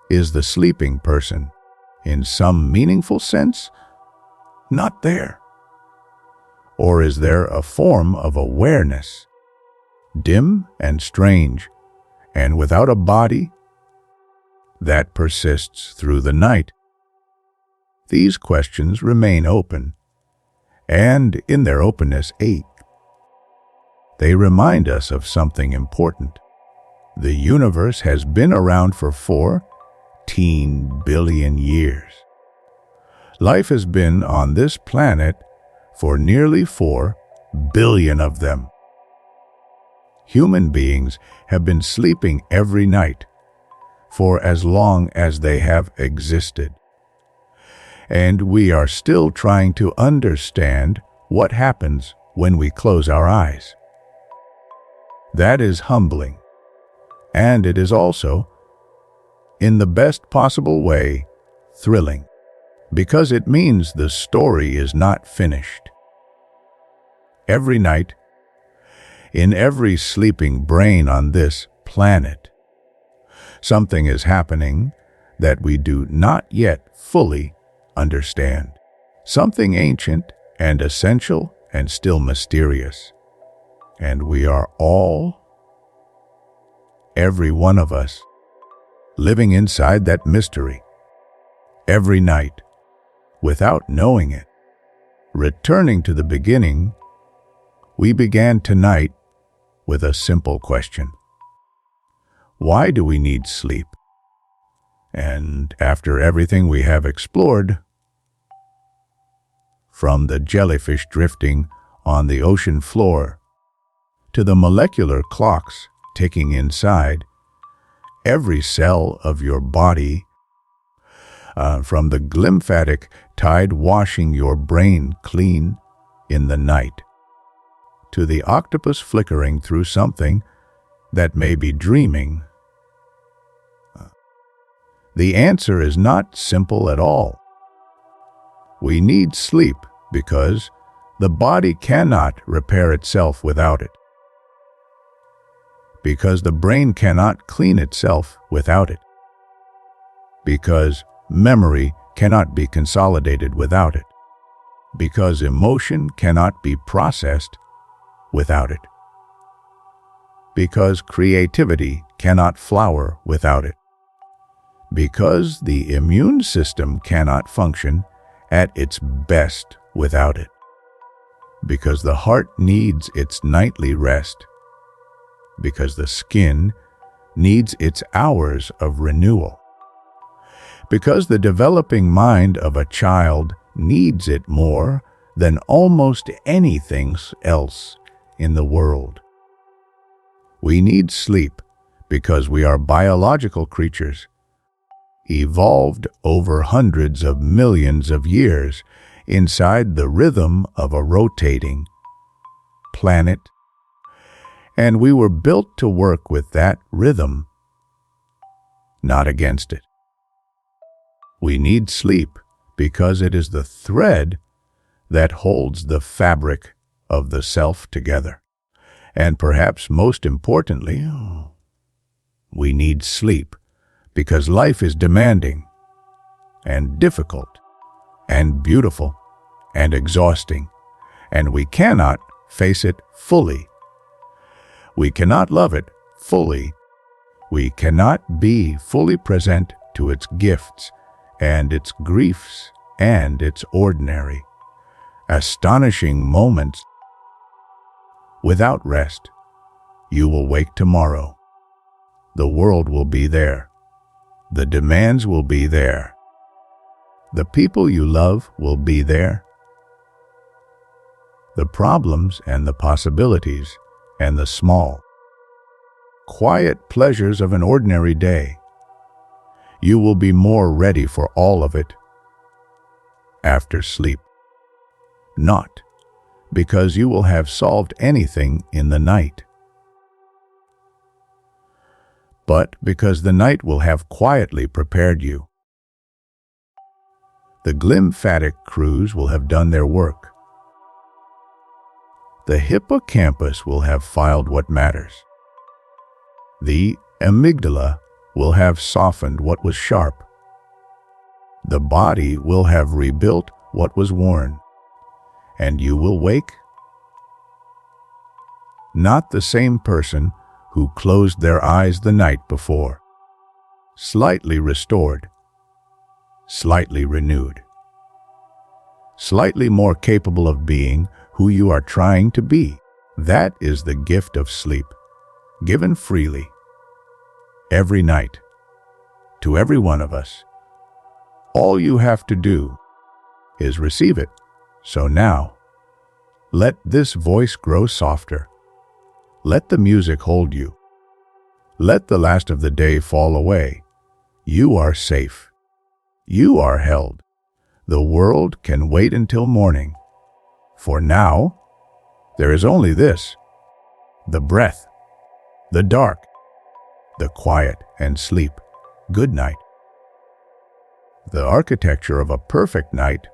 Is the sleeping person, in some meaningful sense, not there? Or is there a form of awareness, dim and strange, and without a body, that persists through the night? These questions remain open, and in their openness, they remind us of something important. The universe has been around for 14 billion years. Life has been on this planet for nearly 4 billion of them. Human beings have been sleeping every night for as long as they have existed. And we are still trying to understand what happens when we close our eyes. That is humbling, and it is also, in the best possible way, thrilling, because it means the story is not finished. Every night, in every sleeping brain on this planet, something is happening that we do not yet fully understand. Something ancient and essential and still mysterious. And we are all, every one of us, living inside that mystery every night without knowing it. Returning to the beginning, we began tonight with a simple question. Why do we need sleep? And after everything we have explored, from the jellyfish drifting on the ocean floor to the molecular clocks ticking inside every cell of your body, from the glymphatic tide washing your brain clean in the night, to the octopus flickering through something that may be dreaming, the answer is not simple at all. We need sleep because the body cannot repair itself without it, because the brain cannot clean itself without it, because memory cannot be consolidated without it, because emotion cannot be processed without it, because creativity cannot flower without it, because the immune system cannot function at its best without it, because the heart needs its nightly rest, because the skin needs its hours of renewal, because the developing mind of a child needs it more than almost anything else in the world. We need sleep because we are biological creatures, evolved over hundreds of millions of years inside the rhythm of a rotating planet, and we were built to work with that rhythm, not against it. We need sleep because it is the thread that holds the fabric of the self together. And perhaps most importantly, we need sleep because life is demanding and difficult and beautiful and exhausting, and we cannot face it fully. We cannot love it fully. We cannot be fully present to its gifts and its griefs and its ordinary, astonishing moments. Without rest, you will wake tomorrow. The world will be there. The demands will be there. The people you love will be there. The problems and the possibilities and the small, quiet pleasures of an ordinary day. You will be more ready for all of it after sleep. Not because you will have solved anything in the night, but because the night will have quietly prepared you. The glymphatic crews will have done their work. The hippocampus will have filed what matters. The amygdala will have softened what was sharp. The body will have rebuilt what was worn. And you will wake not the same person who closed their eyes the night before, slightly restored, slightly renewed, slightly more capable of being who you are trying to be. That is the gift of sleep, given freely, every night, to every one of us. All you have to do is receive it. So now, let this voice grow softer. Let the music hold you. Let the last of the day fall away. You are safe. You are held. The world can wait until morning. For now, there is only this: the breath, the dark, the quiet and sleep. Good night. The architecture of a perfect night.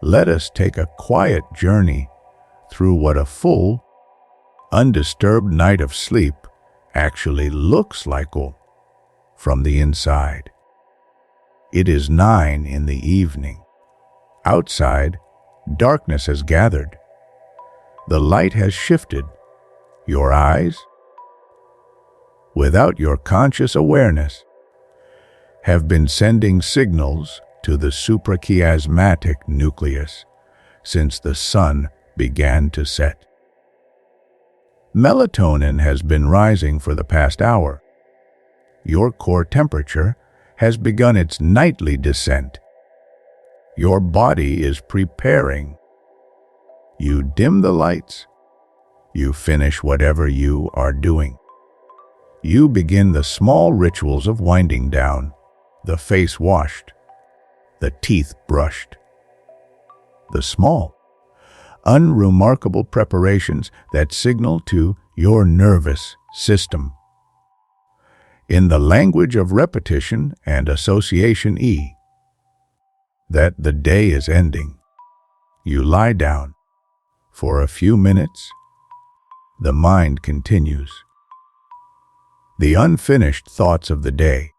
Let us take a quiet journey through what a full, undisturbed night of sleep actually looks like from the inside. It is 9 in the evening. Outside, darkness has gathered. The light has shifted. Your eyes, without your conscious awareness, have been sending signals to the suprachiasmatic nucleus since the sun began to set. Melatonin has been rising for the past hour. Your core temperature has begun its nightly descent. Your body is preparing. You dim the lights. You finish whatever you are doing. You begin the small rituals of winding down, the face washed, the teeth brushed. The small, unremarkable preparations that signal to your nervous system. In the language of repetition and association that the day is ending. You lie down. For a few minutes, the mind continues. The unfinished thoughts of the day,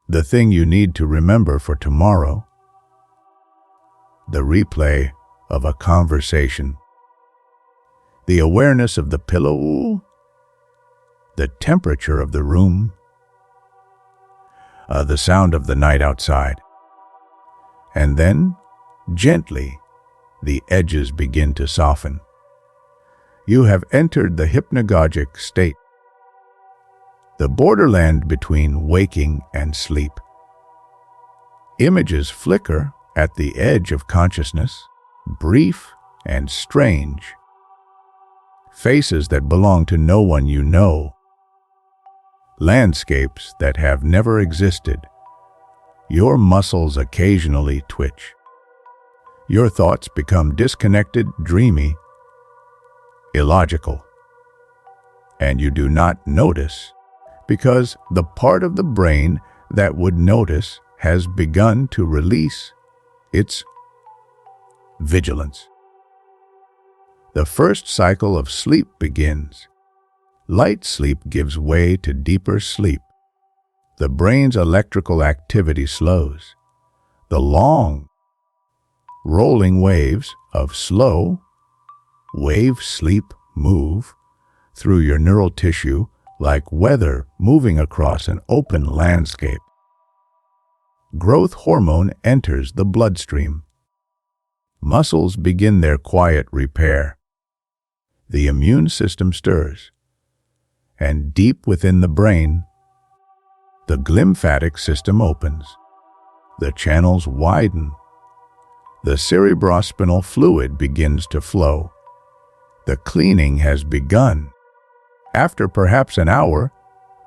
the thing you need to remember for tomorrow, the replay of a conversation, the awareness of the pillow, the temperature of the room, the sound of the night outside. And then, gently, the edges begin to soften. You have entered the hypnagogic state, the borderland between waking and sleep. Images flicker at the edge of consciousness. brief and strange. Faces that belong to no one you know. Landscapes that have never existed. Your muscles occasionally twitch. Your thoughts become disconnected, dreamy, illogical. And you do not notice because the part of the brain that would notice has begun to release its vigilance. The first cycle of sleep begins. Light sleep gives way to deeper sleep. The brain's electrical activity slows. The long, rolling waves of slow wave sleep move through your neural tissue like weather moving across an open landscape. Growth hormone enters the bloodstream. Muscles begin their quiet repair. The immune system stirs. And deep within the brain, the glymphatic system opens. The channels widen. The cerebrospinal fluid begins to flow. The cleaning has begun. After perhaps an hour,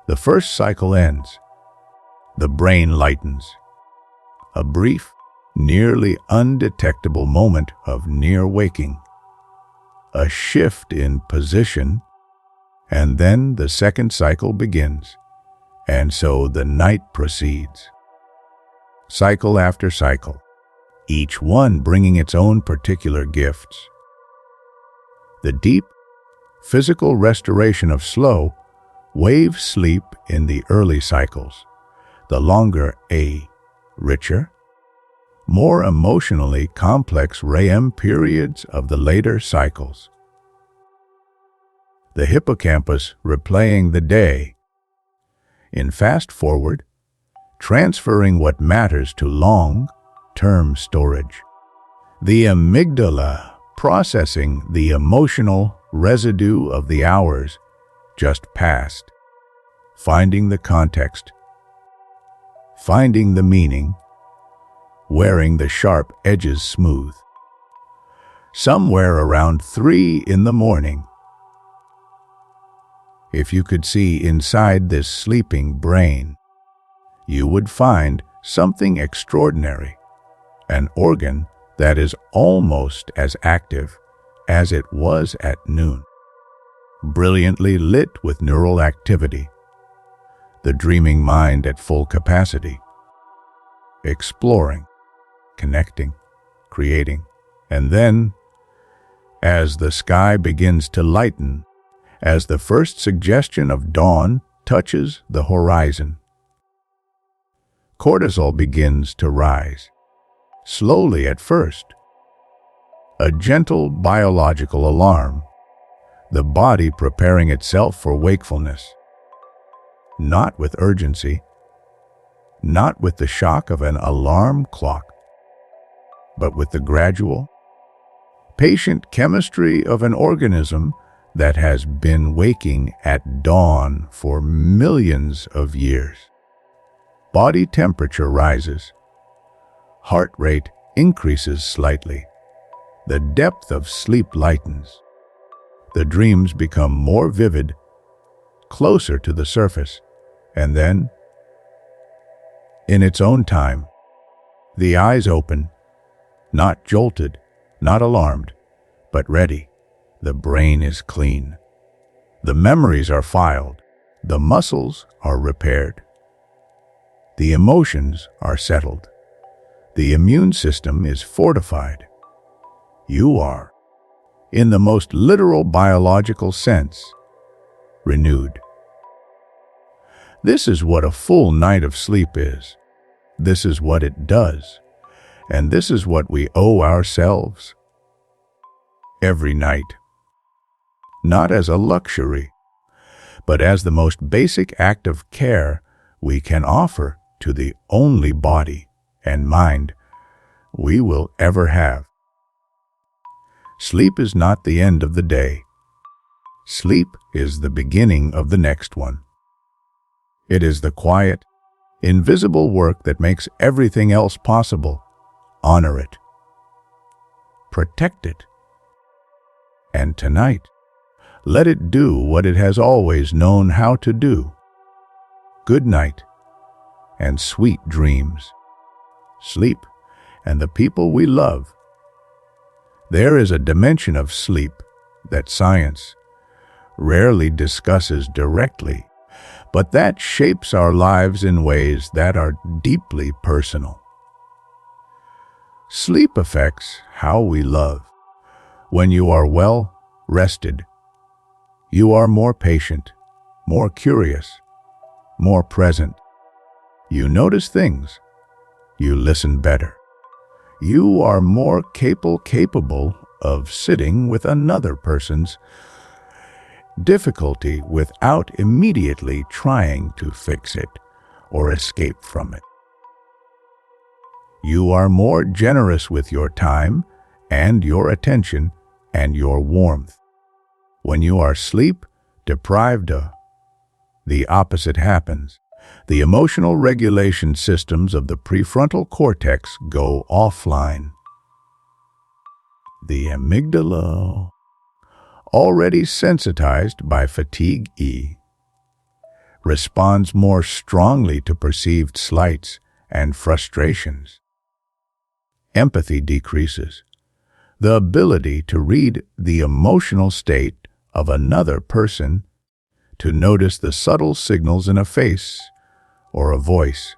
the first cycle ends. The brain lightens. A brief, nearly undetectable moment of near waking. A shift in position, and then the second cycle begins, and so the night proceeds. Cycle after cycle, each one bringing its own particular gifts. The deep, physical restoration of slow, wave sleep in the early cycles, the longer, richer, more emotionally complex REM periods of the later cycles. The hippocampus replaying the day. In fast forward, transferring what matters to long-term storage. The amygdala processing the emotional residue of the hours just past. Finding the context. Finding the meaning. Wearing the sharp edges smooth. Somewhere around 3 in the morning. If you could see inside this sleeping brain, you would find something extraordinary, an organ that is almost as active as it was at noon, brilliantly lit with neural activity, the dreaming mind at full capacity, exploring, connecting, creating, and then, as the sky begins to lighten, as the first suggestion of dawn touches the horizon, cortisol begins to rise, slowly at first, a gentle biological alarm, the body preparing itself for wakefulness, not with urgency, not with the shock of an alarm clock, but with the gradual, patient chemistry of an organism that has been waking at dawn for millions of years. Body temperature rises. Heart rate increases slightly. The depth of sleep lightens. The dreams become more vivid, closer to the surface, and then, in its own time, the eyes open, not jolted, not alarmed, but ready. The brain is clean. The memories are filed. The muscles are repaired. The emotions are settled. The immune system is fortified. You are, in the most literal biological sense, renewed. This is what a full night of sleep is. This is what it does. And this is what we owe ourselves. Every night. Not as a luxury, but as the most basic act of care we can offer to the only body and mind we will ever have. Sleep is not the end of the day. Sleep is the beginning of the next one. It is the quiet, invisible work that makes everything else possible. Honor it. protect it. And tonight, let it do what it has always known how to do. Good night and sweet dreams. Sleep and the people we love. There is a dimension of sleep that science rarely discusses directly, but that shapes our lives in ways that are deeply personal. Sleep affects how we love. When you are well rested, you are more patient, more curious, more present. You notice things. You listen better. You are more capable of sitting with another person's difficulty without immediately trying to fix it or escape from it. You are more generous with your time and your attention and your warmth. When you are sleep deprived, the opposite happens. The emotional regulation systems of the prefrontal cortex go offline. The amygdala, already sensitized by fatigue, responds more strongly to perceived slights and frustrations. Empathy decreases. The ability to read the emotional state of another person, to notice the subtle signals in a face or a voice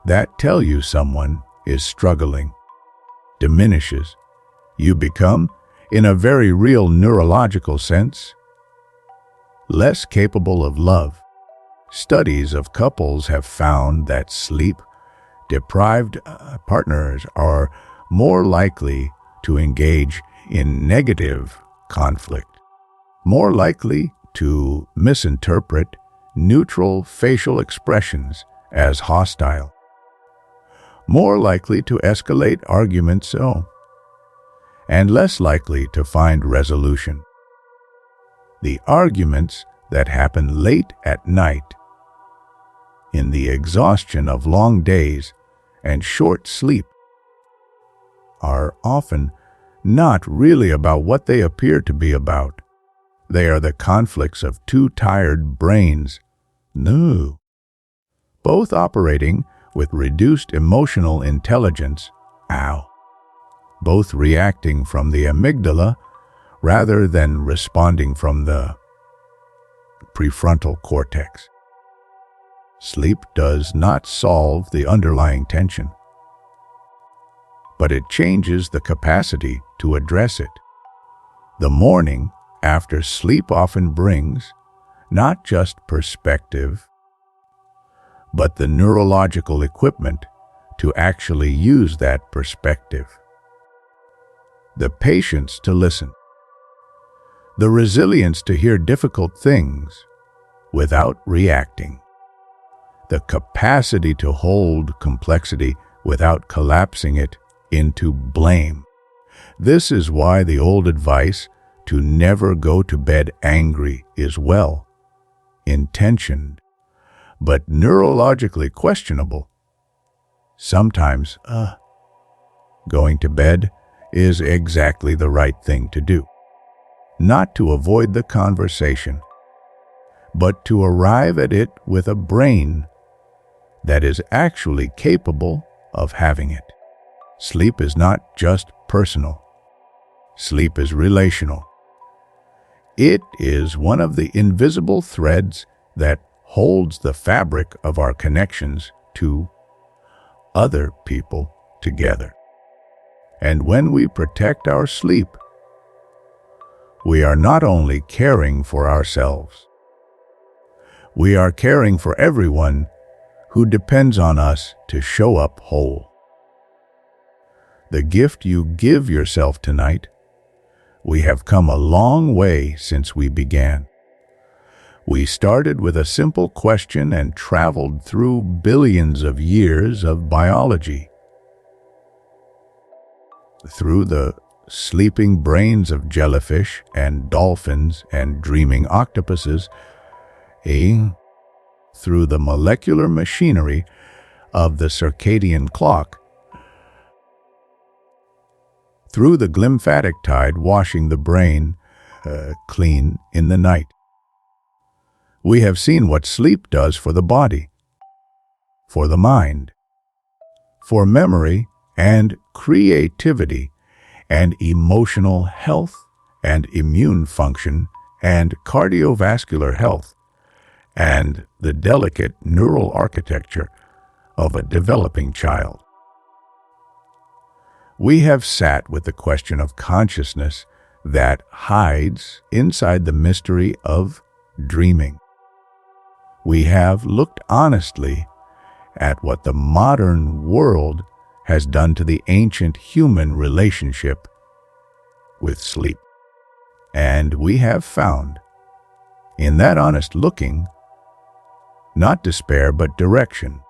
that tell you someone is struggling, diminishes. You become, in a very real neurological sense, less capable of love. Studies of couples have found that sleep-deprived partners are more likely to engage in negative conflict, more likely to misinterpret neutral facial expressions as hostile, more likely to escalate arguments, and less likely to find resolution. The arguments that happen late at night, in the exhaustion of long days and short sleep, are often not really about what they appear to be about. They are the conflicts of two tired brains, both operating with reduced emotional intelligence, both reacting from the amygdala rather than responding from the prefrontal cortex. Sleep does not solve the underlying tension, but it changes the capacity to address it. The morning after sleep often brings not just perspective, but the neurological equipment to actually use that perspective. The patience to listen, the resilience to hear difficult things without reacting, the capacity to hold complexity without collapsing it into blame. This is why the old advice to never go to bed angry is well intentioned, but neurologically questionable. Sometimes, going to bed is exactly the right thing to do. Not to avoid the conversation, but to arrive at it with a brain that is actually capable of having it. Sleep is not just personal. Sleep is relational. It is one of the invisible threads that holds the fabric of our connections to other people together. And when we protect our sleep, we are not only caring for ourselves, we are caring for everyone who depends on us to show up whole. The gift you give yourself tonight, we have come a long way since we began. We started with a simple question and traveled through billions of years of biology. Through the sleeping brains of jellyfish and dolphins and dreaming octopuses, through the molecular machinery of the circadian clock, through the glymphatic tide washing the brain clean in the night. We have seen what sleep does for the body, for the mind, for memory and creativity and emotional health and immune function and cardiovascular health and the delicate neural architecture of a developing child. We have sat with the question of consciousness that hides inside the mystery of dreaming. We have looked honestly at what the modern world has done to the ancient human relationship with sleep. And we have found, in that honest looking, not despair but direction,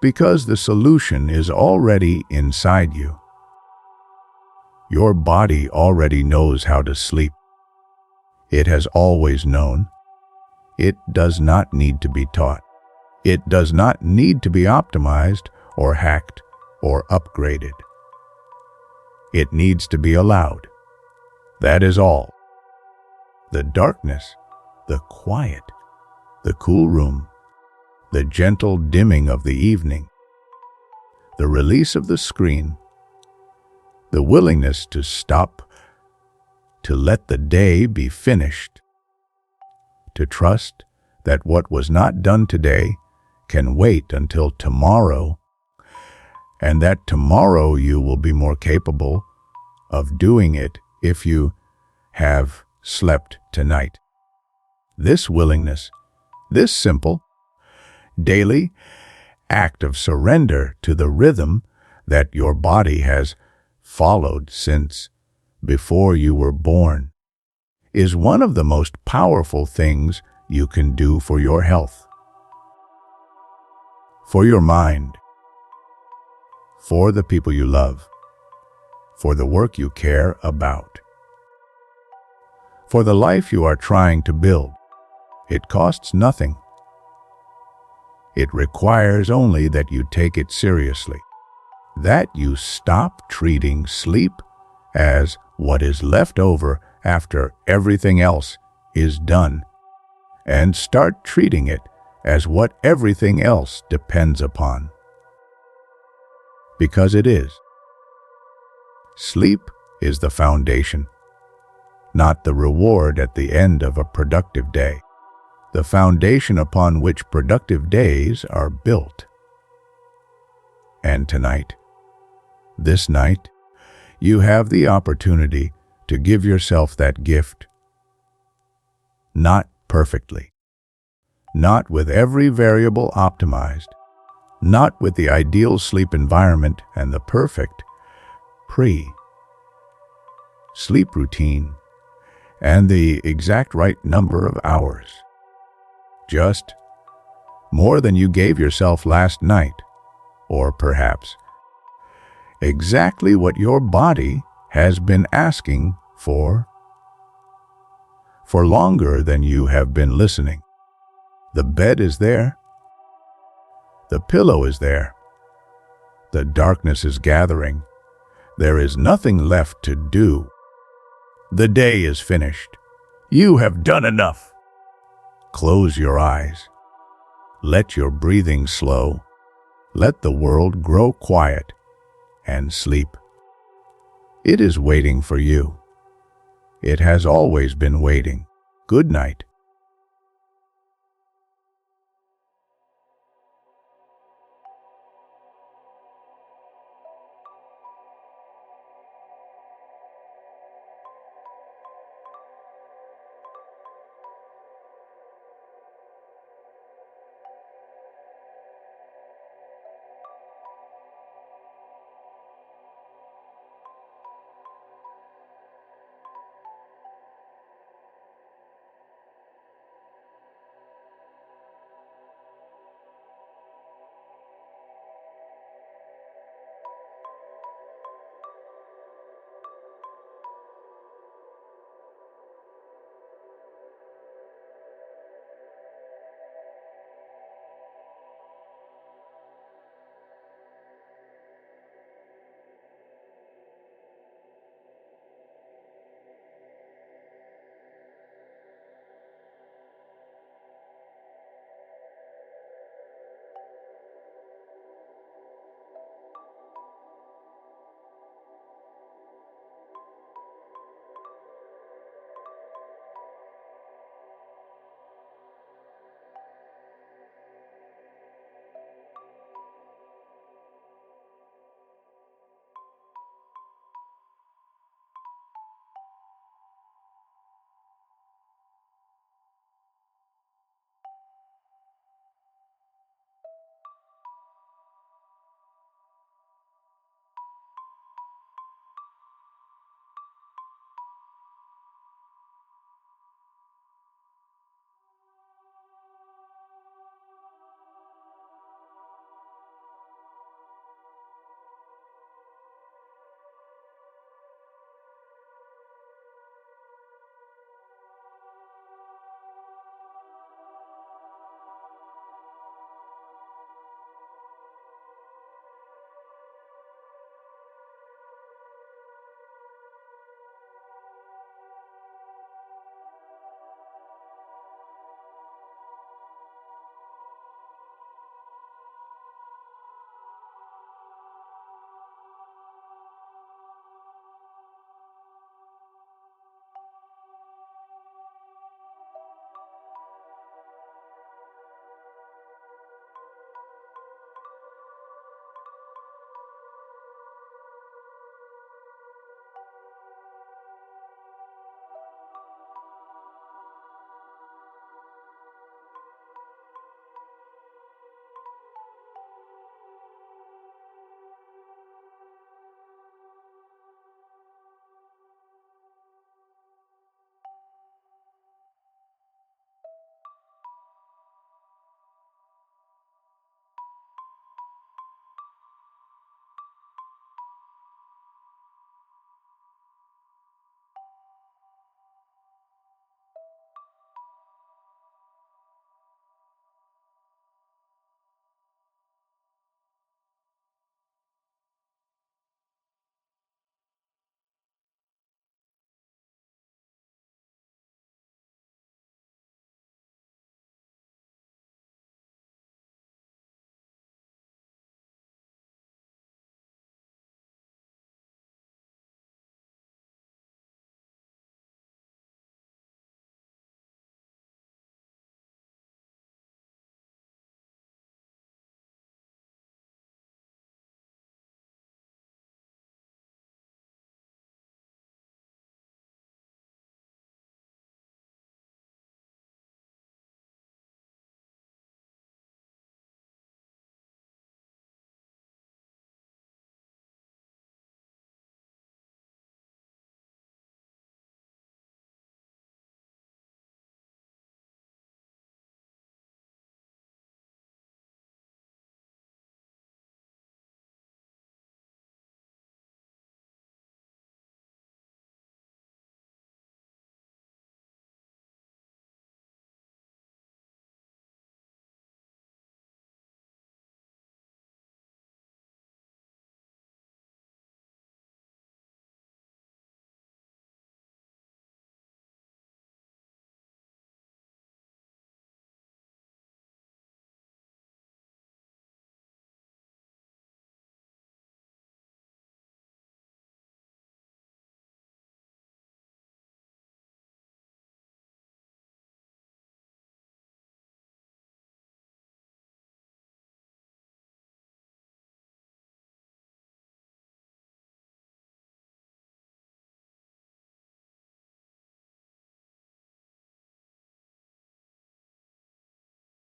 because the solution is already inside you. Your body already knows how to sleep. It has always known. It does not need to be taught. It does not need to be optimized or hacked or upgraded. It needs to be allowed. That is all. The darkness, the quiet, the cool room, the gentle dimming of the evening, the release of the screen, the willingness to stop, to let the day be finished, to trust that what was not done today can wait until tomorrow, and that tomorrow you will be more capable of doing it if you have slept tonight. This willingness, this simple, daily act of surrender to the rhythm that your body has followed since before you were born, is one of the most powerful things you can do for your health, for your mind, for the people you love, for the work you care about, for the life you are trying to build. It costs nothing. It requires only that you take it seriously, that you stop treating sleep as what is left over after everything else is done, and start treating it as what everything else depends upon. Because it is. Sleep is the foundation, not the reward at the end of a productive day, the foundation upon which productive days are built. And tonight, this night, you have the opportunity to give yourself that gift. Not perfectly, not with every variable optimized, not with the ideal sleep environment and the perfect pre-sleep routine and the exact right number of hours. Just more than you gave yourself last night, or perhaps exactly what your body has been asking for longer than you have been listening. The bed is there. The pillow is there. The darkness is gathering. There is nothing left to do. The day is finished. You have done enough. Close your eyes. Let your breathing slow. Let the world grow quiet and sleep. It is waiting for you. It has always been waiting. Good night.